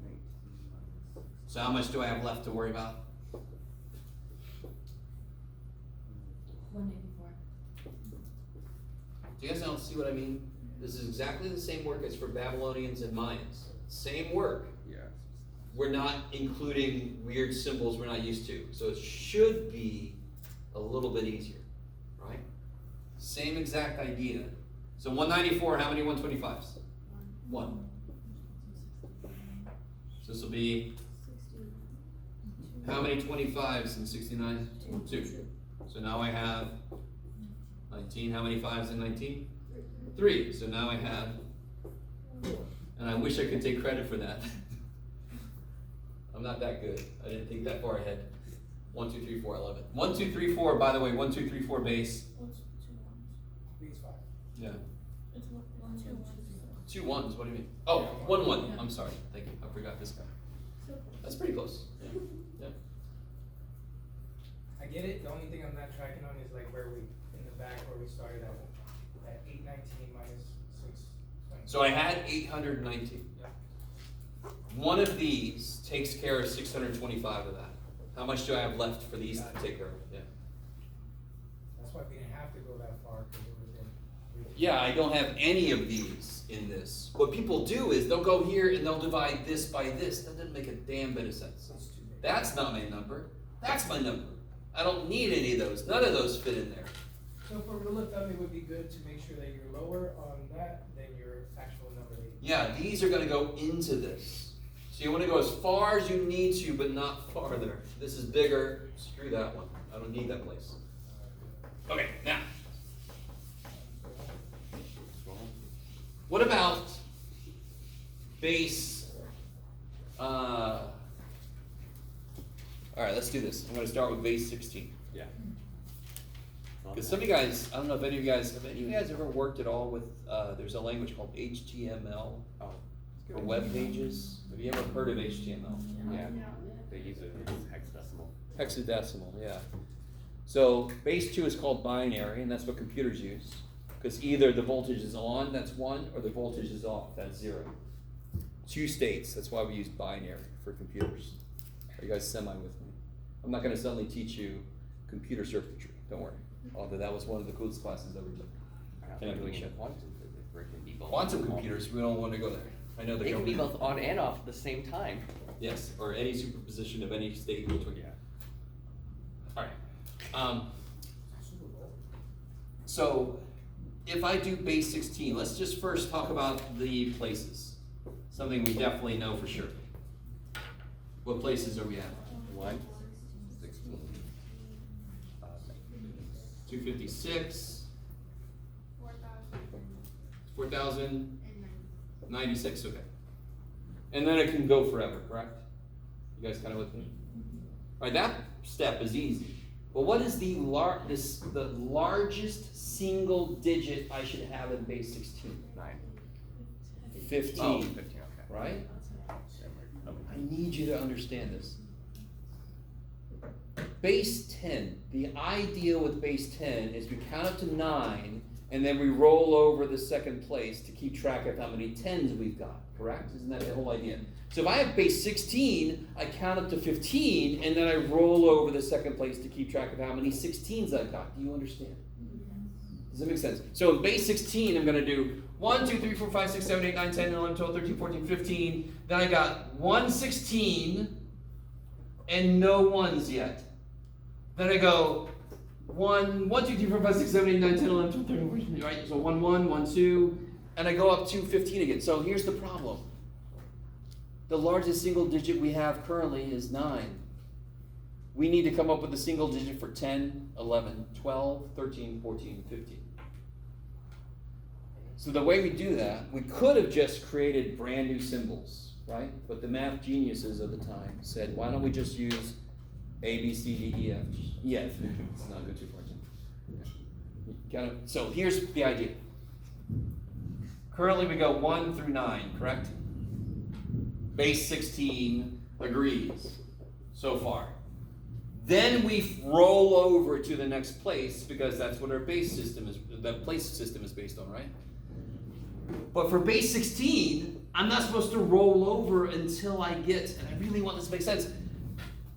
S1: So how much do I have left to worry about?
S7: 184.
S1: Do you guys not see what I mean? This is exactly the same work as for Babylonians and Mayans. Same work.
S2: Yeah.
S1: We're not including weird symbols we're not used to. So it should be a little bit easier, right? Same exact idea. So 194, how many 125s? 1. So this will be, how many 25s in 69? 2. So now I have 19. How many 5s in 19? 3. So now I have, and I wish I could take credit for that. I'm not that good. I didn't think that far ahead. 1, 2, 3, 4, 11. 1, 2, 3, 4, by the way, 1, 2, 3, 4 base.
S5: Base 5.
S1: Yeah.
S10: It's 1, 2, 1.
S1: 2 1s, what do you mean? Oh, 1, 1. I'm sorry. Thank you. I forgot this guy. That's pretty close. Yeah. Yeah.
S5: I get it, the only thing I'm not tracking on is like where we, in the back where we started at 819 minus 620.
S1: So I had 819. One of these takes care of 625 of that. How much do I have left for these to take care of? Yeah.
S5: That's why we didn't have to go that far, because it was in.
S1: Yeah, I don't have any of these in this. What people do is they'll go here and they'll divide this by this. That doesn't make a damn bit of sense.
S5: That's too big.
S1: That's not my number. That's my number. I don't need any of those. None of those fit in there.
S5: So for rule of thumb, it would be good to make sure that you're lower on that than your actual number that you.
S1: Yeah, these are going to go into this. So you want to go as far as you need to, but not farther. This is bigger. Screw that one. I don't need that place. Okay, now. What about base? All right, let's do this. I'm going to start with base 16.
S2: Yeah.
S1: Because some of you guys, I don't know if any of you guys, have any of you guys ever worked at all with, there's a language called HTML for web pages? Have you ever heard of HTML?
S2: Yeah. They use it as hexadecimal.
S1: Hexadecimal, yeah. So base 2 is called binary, and that's what computers use. Because either the voltage is on, that's 1, or the voltage is off, that's 0. 2 states, that's why we use binary for computers. Are you guys semi with me? I'm not going to suddenly teach you computer circuitry, don't worry. Although that was one of the coolest classes that we took. And I really should. Quantum computers, we don't want to go there. I know
S2: They can be both on and off at the same time.
S1: Yes, or any superposition of any state in between.
S2: Yeah.
S1: All right. So if I do base 16, let's just first talk about the places. Something we definitely know for sure. What places are we at?
S2: 1, 16.
S1: 256,
S10: 4,000.
S1: 4,096, okay. And then it can go forever, correct? You guys kind of with me? All right, that step is easy. But what is the largest single digit I should have in base 16?
S2: 9.
S1: 15.
S2: Oh, 15, okay.
S1: Right? I need you to understand this. Base 10, the idea with base 10 is we count up to 9 and then we roll over the second place to keep track of how many 10s we've got, correct? Isn't that the whole idea? So if I have base 16, I count up to 15 and then I roll over the second place to keep track of how many 16s I've got. Do you understand? Does that make sense? So in base 16, I'm gonna do 1, 2, 3, 4, 5, 6, 7, 8, 9, 10, 11, 12, 13, 14, 15. Then I got 116 and no ones yet. Then I go 1, 2, 3, 4, 5, 6, 7, 8, 9, 10, 11, 12, 13, 14, right? So 1, 1, 1, 2, and I go up to 15 again. So here's the problem. The largest single digit we have currently is 9. We need to come up with a single digit for 10, 11, 12, 13, 14, 15. So the way we do that, we could have just created brand new symbols, right? But the math geniuses of the time said, why don't we just use A, B, C, D, E, F, G? Yeah, it's not go too far. Got it? So here's the idea. Currently we go 1 through 9, correct? Base 16 agrees so far. Then we roll over to the next place because that's what our base system is, the place system is based on, right? But for base 16, I'm not supposed to roll over until I get, and I really want this to make sense,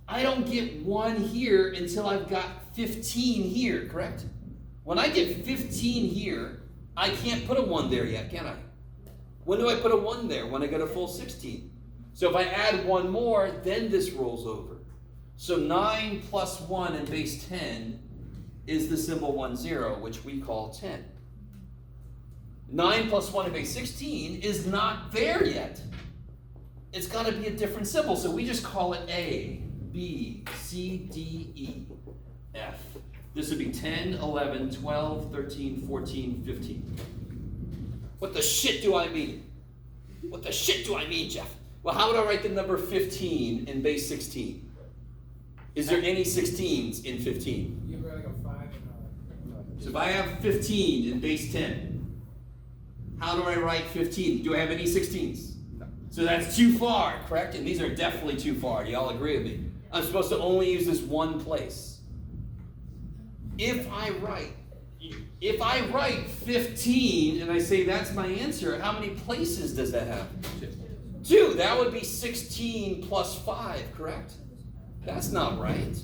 S1: I don't get 1 here until I've got 15 here, correct? When I get 15 here, I can't put a 1 there yet, can I? When do I put a 1 there? When I get a full 16. So if I add 1 more, then this rolls over. So 9 plus 1 in base 10 is the symbol 1, 0, which we call 10. 9 plus 1 in base 16 is not there yet. It's got to be a different symbol, so we just call it A, B, C, D, E, F. This would be 10, 11, 12, 13, 14, 15. What the shit do I mean? What the shit do I mean, Jeff? Well, how would I write the number 15 in base 16? Is there any 16s in 15?
S5: You have like a 5 and
S1: So if I have 15 in base 10, how do I write 15? Do I have any 16s?
S2: No.
S1: So that's too far, correct? And these are definitely too far. Do y'all agree with me? I'm supposed to only use this one place. If I write 15 and I say that's my answer, how many places does that have? 2. That would be 16 plus 5, correct? That's not right.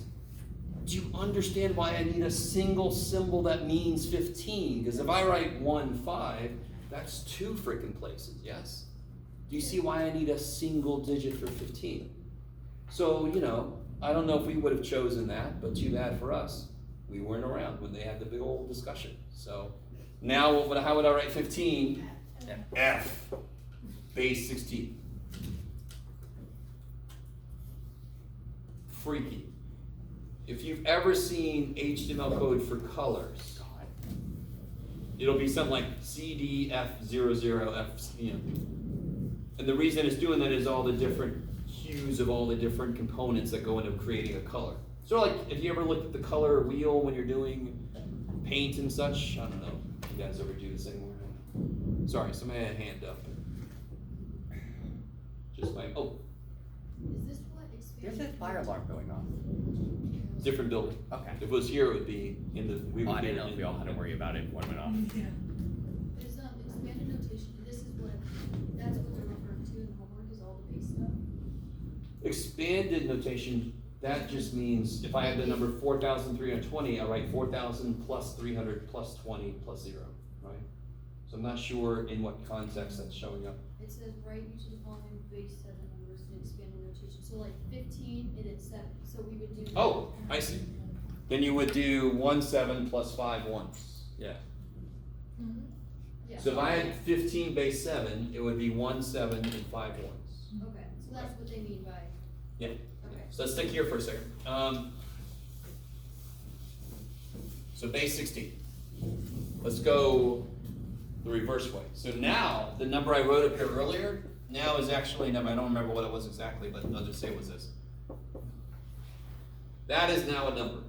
S1: Do you understand why I need a single symbol that means 15? Because if I write 1, 5, that's 2 freaking places, yes? Do you see why I need a single digit for 15? So, I don't know if we would have chosen that, but too bad for us. We weren't around when they had the big old discussion. So now, how would I write 15? F, base 16. Freaky. If you've ever seen HTML code for colors, it'll be something like CDF00F, And the reason it's doing that is all the different hues of all the different components that go into creating a color. So like, if you ever looked at the color wheel when you're doing paint and such, I don't know if you guys ever do this anymore. Sorry, somebody had a hand up. Just like,
S3: Is this what
S2: There's
S3: expanded?
S2: a fire alarm going off.
S1: different building.
S2: Okay.
S1: If it was here, it would be in the, we would
S2: I
S1: be
S2: didn't know if
S1: in-
S2: we all had to worry about it if one went off.
S3: Is expanded notation, this is what, that's what they're referring to in the homework, is all the base stuff?
S1: Expanded notation, that just means if I have the number 4,320, I write 4,000 plus 300 plus 20 plus 0, right? So I'm not sure in what context that's showing up.
S3: It says write each of the following base 7 numbers in expanded notation, so like 15, it is 7, so we would do.
S1: Oh, I see. Then you would do 1 7 plus 5 ones. Yeah.
S3: Yeah.
S1: So if I had 15 base 7, it would be 1 7 and 5 ones.
S3: Okay, so that's what they mean by.
S1: Yeah.
S3: Okay.
S1: So let's stick here for a second. So base 16. Let's go the reverse way. So now, the number I wrote up here earlier, now is actually a number, I don't remember what it was exactly, but I'll just say it was this. That is now a number.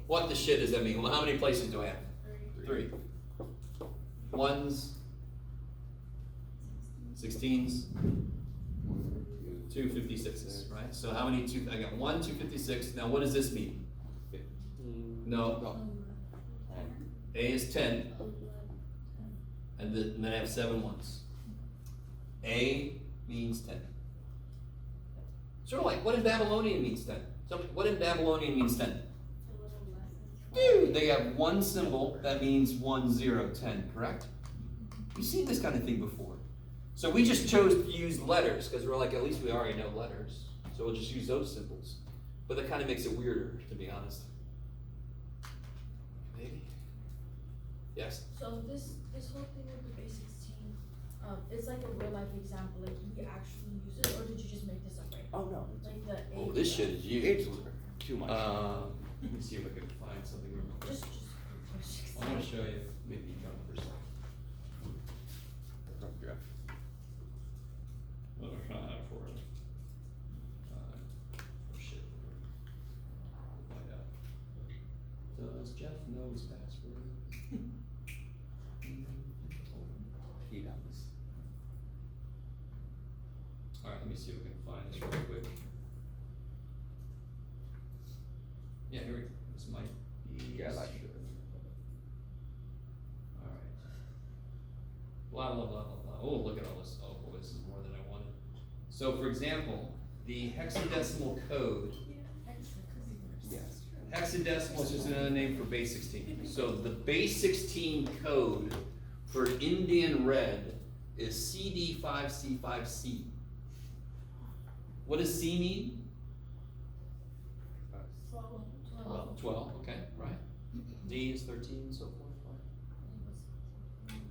S1: What the shit does that mean? Well, how many places do I have? 3. 1s, 16s, 2 56s, right? So how many I got 1, 2 56. Now what does this mean? No. A is 10, and then I have 7 ones. A means 10. Sort of like what in Babylonian means 10. So what in Babylonian means 10? Dude, they have one symbol that means 1, 0, 10, correct? You've seen this kind of thing before. So we just chose to use letters because we're like, at least we already know letters. So we'll just use those symbols. But that kind of makes it weirder, to be honest. Maybe? Yes?
S8: So this whole thing with the base 16, it's like a real life example, like we actually use it, or did you just make this up right now?
S2: Oh, no.
S8: Like the A.
S1: Oh, this shit is
S2: It's
S1: used.
S2: too much.
S1: Let me see if I can find something real quick.
S8: Just.
S1: I want to show you, maybe numbers. What do I find for it? Oh shit. We'll find out. Does Jeff know his password?
S2: He does.
S1: Alright, let me see if we can find this real quick. Yeah, here we go. This might be.
S2: Yeah, that should.
S1: Alright. Blah, blah, blah, blah, blah. Oh, look at all this. Oh, boy, this is more than I wanted. So, for example, the hexadecimal code.
S2: Yes.
S1: Hexadecimal is just another name for base 16. So, the base 16 code for Indian red is CD5C5C. What does C mean? 12, okay, right. D is 13, so forth, right?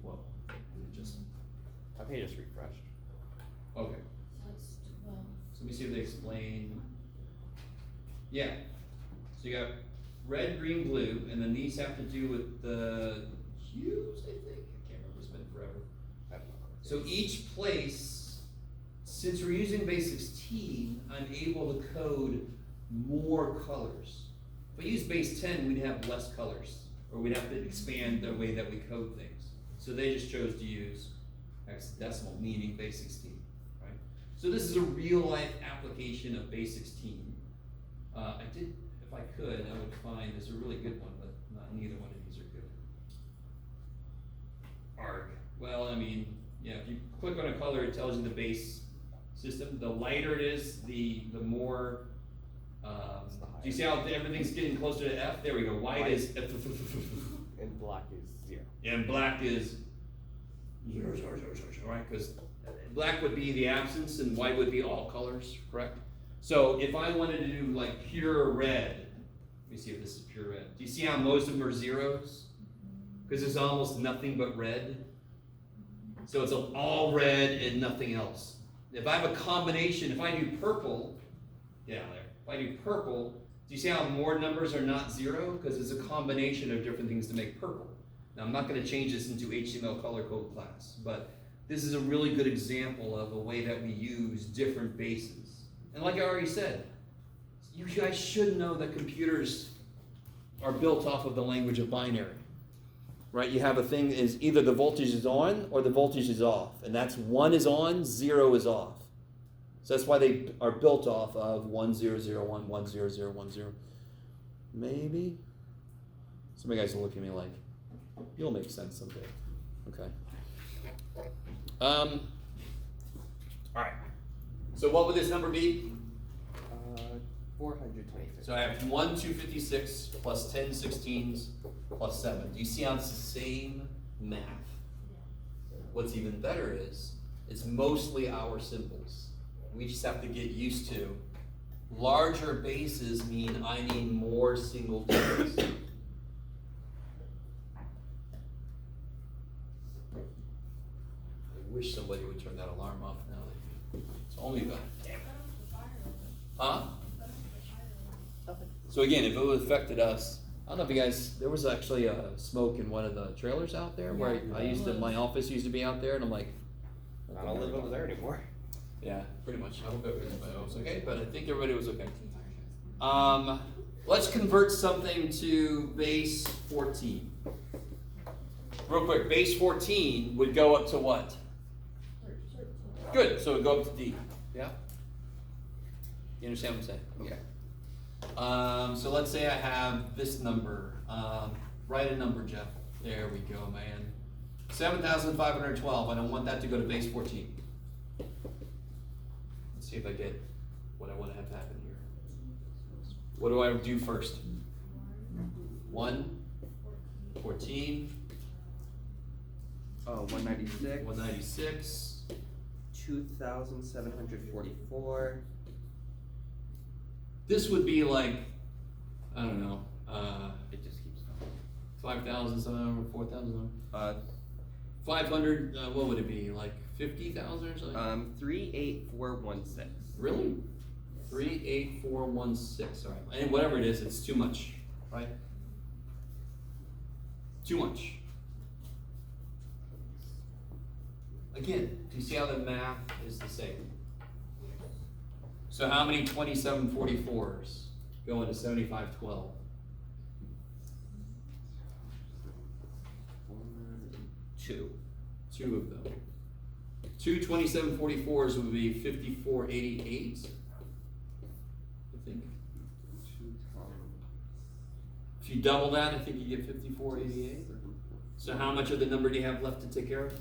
S1: Well, just,
S2: I think I just refreshed.
S1: okay.
S8: That's 12.
S1: So let me see if they explain. Yeah. So you got red, green, blue, and then these have to do with the hues, I think. I can't remember, it's been forever. So each place, since we're using base 16, I'm able to code more colors. If I use base 10, we'd have less colors, or we'd have to expand the way that we code things. So they just chose to use hexadecimal, meaning base 16, right? So this is a real life application of base 16. I did, if I could, I would find this a really good one, but neither one of these are good. Arg. Well, I mean, yeah, if you click on a color, it tells you the base system. The lighter it is, the more, do you see how everything's getting closer to F? There we go. White is F.
S2: And black is 0.
S1: And black is 0, 0, 0, 0, 0, right? Because black would be the absence and white would be all colors, correct? So if I wanted to do like pure red, let me see if this is pure red. Do you see how most of them are zeros? Because there's almost nothing but red. So it's all red and nothing else. If I have a combination, if I do purple, get out of there. If I do purple, do you see how more numbers are not 0? Because it's a combination of different things to make purple. Now I'm not going to change this into HTML color code class, but this is a really good example of a way that we use different bases. And like I already said, you guys should know that computers are built off of the language of binary. Right? You have a thing is either the voltage is on or the voltage is off. And that's 1 is on, 0 is off. So that's why they are built off of 1001, 10010. Maybe? Some of you guys will look at me like, you'll make sense someday. Okay. All right. So what would this number be?
S2: 426.
S1: So I have 1 256 plus 10 16s plus 7. Do you see how it's the same math? What's even better is it's mostly our symbols. We just have to get used to larger bases mean I need more single digits. I wish somebody would turn that alarm off now. It's only about, damn it. Huh? So again, if it would have affected us, I don't know if you guys, there was actually a smoke in one of the trailers out there where my office used to be out there, and I'm like,
S2: I don't live over there anymore.
S1: yeah, pretty much. I hope everybody was okay, but I think everybody was okay. Let's convert something to base 14. Real quick, base 14 would go up to what? Good, so it would go up to D. Yeah? You understand what I'm saying? Okay. So let's say I have this number. Write a number, Jeff. There we go, man. 7,512. I don't want that to go to base 14. Let's see if I get what I want to have happen here. What do I do first? 114,
S2: 196.
S1: 196,
S2: 2,744.
S1: this would be like, I don't know,
S2: It just keeps going.
S1: 5,000, something, 4,000,
S2: 500.
S1: 500, what would it be, like 50,000 or something?
S2: 38416.
S1: Really? 38416, all right, and whatever it is, it's too much, right? Too much. Again, do you see how the math is the same? So how many 2744s go into 7512?
S2: 2.
S1: Two of them. Two 2744s would be 5488, I think.
S2: 2 times.
S1: If you double that, I think you get 5488. So how much of the number do you have left to take care of?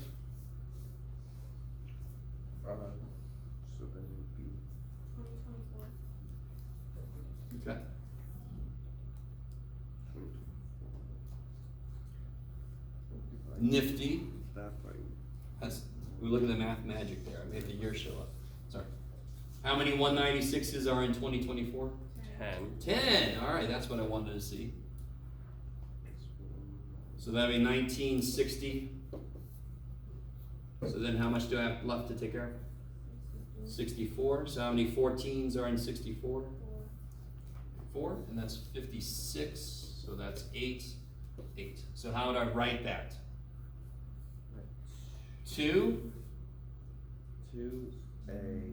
S2: So then it would be
S10: 2024.
S1: Okay.
S2: 20.
S1: Nifty.
S2: That by
S1: That's, we look at the math magic there. I made the year show up. Sorry. How many 196s are in 2024?
S2: 10.
S1: 10. All right, that's what I wanted to see. So that'd be 1960. So then how much do I have left to take care of? 64. So how many 14s are in 64? 4. And that's 56. So that's 8. 8. So how would I write that? 2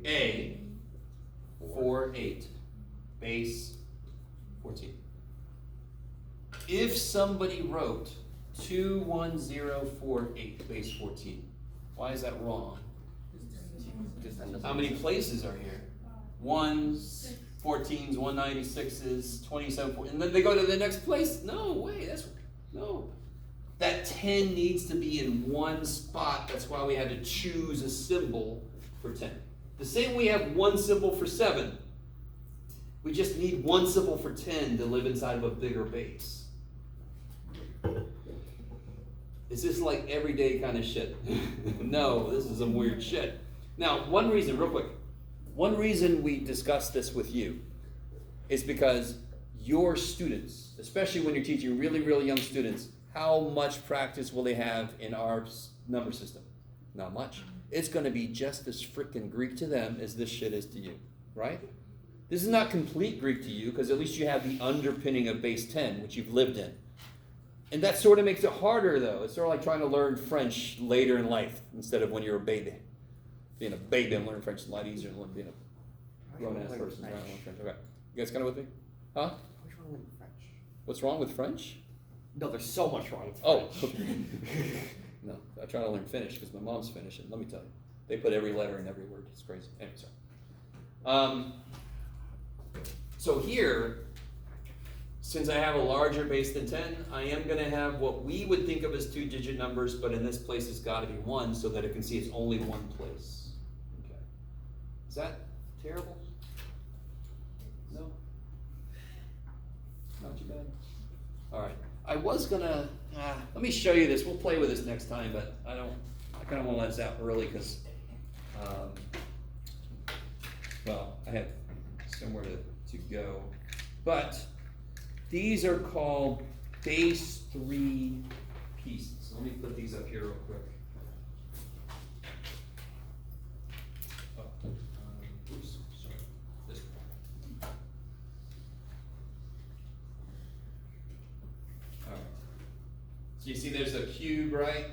S1: A 4 8 base 14. If somebody wrote 21048 base 14, why is that wrong?
S2: Just end up.
S1: How many places are here? 1s, 14s, 196s, 27, and then they go to the next place? No way, no. That 10 needs to be in one spot. That's why we had to choose a symbol for 10. The same we have one symbol for 7. We just need one symbol for 10 to live inside of a bigger base. Is this like everyday kind of shit? No, this is some weird shit. Now, one reason we discuss this with you is because your students, especially when you're teaching really, really young students, how much practice will they have in our number system? Not much. It's going to be just as freaking Greek to them as this shit is to you, right? This is not complete Greek to you because at least you have the underpinning of base 10, which you've lived in. And that sort of makes it harder, though. It's sort of like trying to learn French later in life instead of when you're a baby. Being a baby, I'm learning French a lot easier than being a grown-ass person. Trying to learn French. Okay. You guys kind of with me? Huh?
S2: What's wrong with French?
S1: What's wrong with French?
S2: No, there's so much wrong with
S1: Oh,
S2: French.
S1: okay. No, I try to learn Finnish because my mom's Finnish, and let me tell you, they put every letter in every word. It's crazy. Anyway, sorry. So here, since I have a larger base than 10, I am going to have what we would think of as 2-digit numbers, but in this place it's got to be 1 so that it can see it's only one place. Okay. Is that terrible? No? Not too bad? All right. I was going to, let me show you this. We'll play with this next time, but I kind of want to let this out early because, well, I have somewhere to go. But these are called base 3 pieces. Let me put these up here real quick. Oh, oops, sorry. This one. All right. So you see there's a cube, right?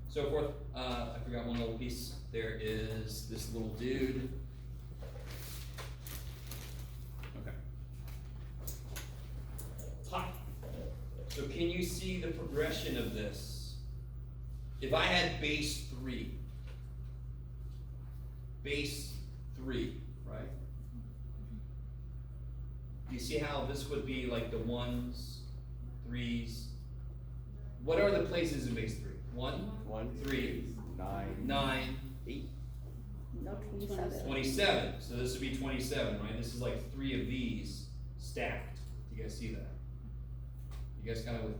S1: So forth. I forgot one little piece. There is this little dude. So can you see the progression of this? If I had base 3, right? Do you see how this would be like the 1s, 3s? What are the places in base 3? 1, 3, 9,
S2: 8.
S11: No, 27.
S1: 27. So this would be 27, right? This is like 3 of these stacked. Do you guys see that? You You guys kind of with me?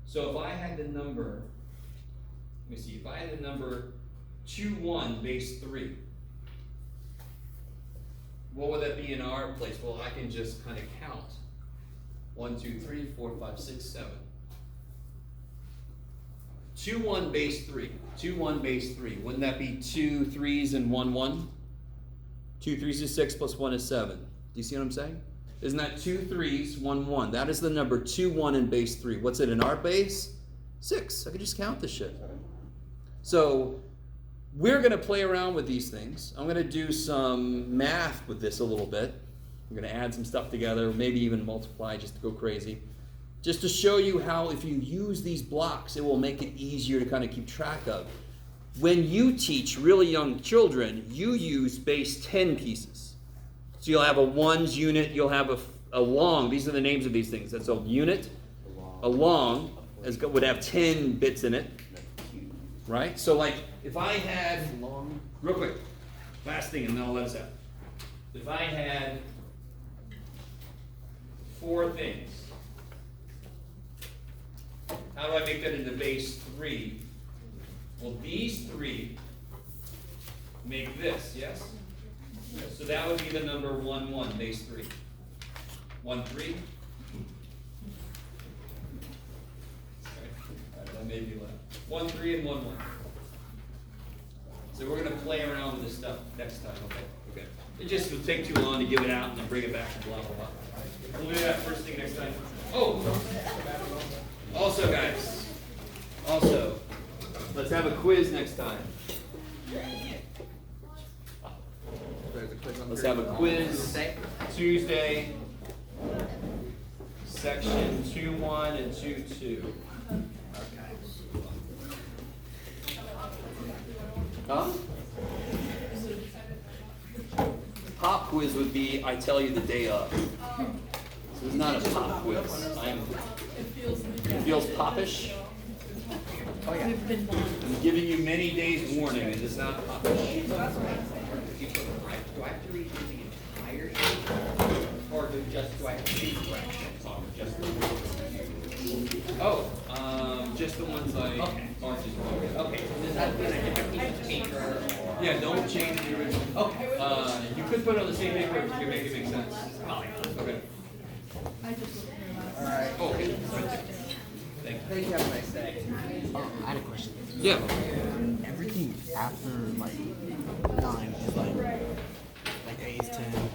S1: So if I had the number, let me see, if I had the number 2, 1, base 3, what would that be in our place? Well, I can just kind of count. 1, 2, 3, 4, 5, 6, 7. 2, 1, base 3. 2, 1, base 3. Wouldn't that be 2 3s and 1, 1? 2 3s is 6 plus 1 is 7. Do you see what I'm saying? Isn't that 2 3s, 1, 1? That is the number 2, 1 in base 3. What's it in our base? 6. I can just count this shit. So we're going to play around with these things. I'm going to do some math with this a little bit. I'm going to add some stuff together, maybe even multiply just to go crazy. Just to show you how if you use these blocks, it will make it easier to kind of keep track of. When you teach really young children, you use base 10 pieces. So you'll have a ones unit, you'll have a long, these are the names of these things. That's a unit, a long, would have 10 bits in it, right? So like, if I had, real quick, last thing and then I'll let us out. If I had 4 things, how do I make that into base 3? Well, these 3 make this, yes? So that would be the number 1, 1, base 3. 1, 3. Okay. All right, that made me laugh. 1, 3, and 1, 1. So we're going to play around with this stuff next time, okay? Okay. It just will take too long to give it out and then bring it back and blah, blah, blah. We'll do that first thing next time. Oh! Also, guys, let's have a quiz next time. Let's have a quiz Tuesday, section 2-1 and 2-2. Huh? Pop quiz would be I tell you the day of. So it's not a pop quiz. It feels popish.
S2: Oh yeah.
S1: I'm giving you many days warning. It is not popish.
S2: Do I have to read the entire sheet? Or do I have to read corrections on just the
S1: Just the ones I marked as wrong.
S2: Okay, so does that mean I have to piece of paper?
S1: Yeah, don't change the original.
S2: Okay.
S1: You could put it on the same paper if you make it make sense. Okay.
S2: Alright.
S1: Okay. Thank you.
S2: Thank you, have a nice day. Oh, I had a question.
S1: Yeah.
S12: Everything after like 9 is like A is 10,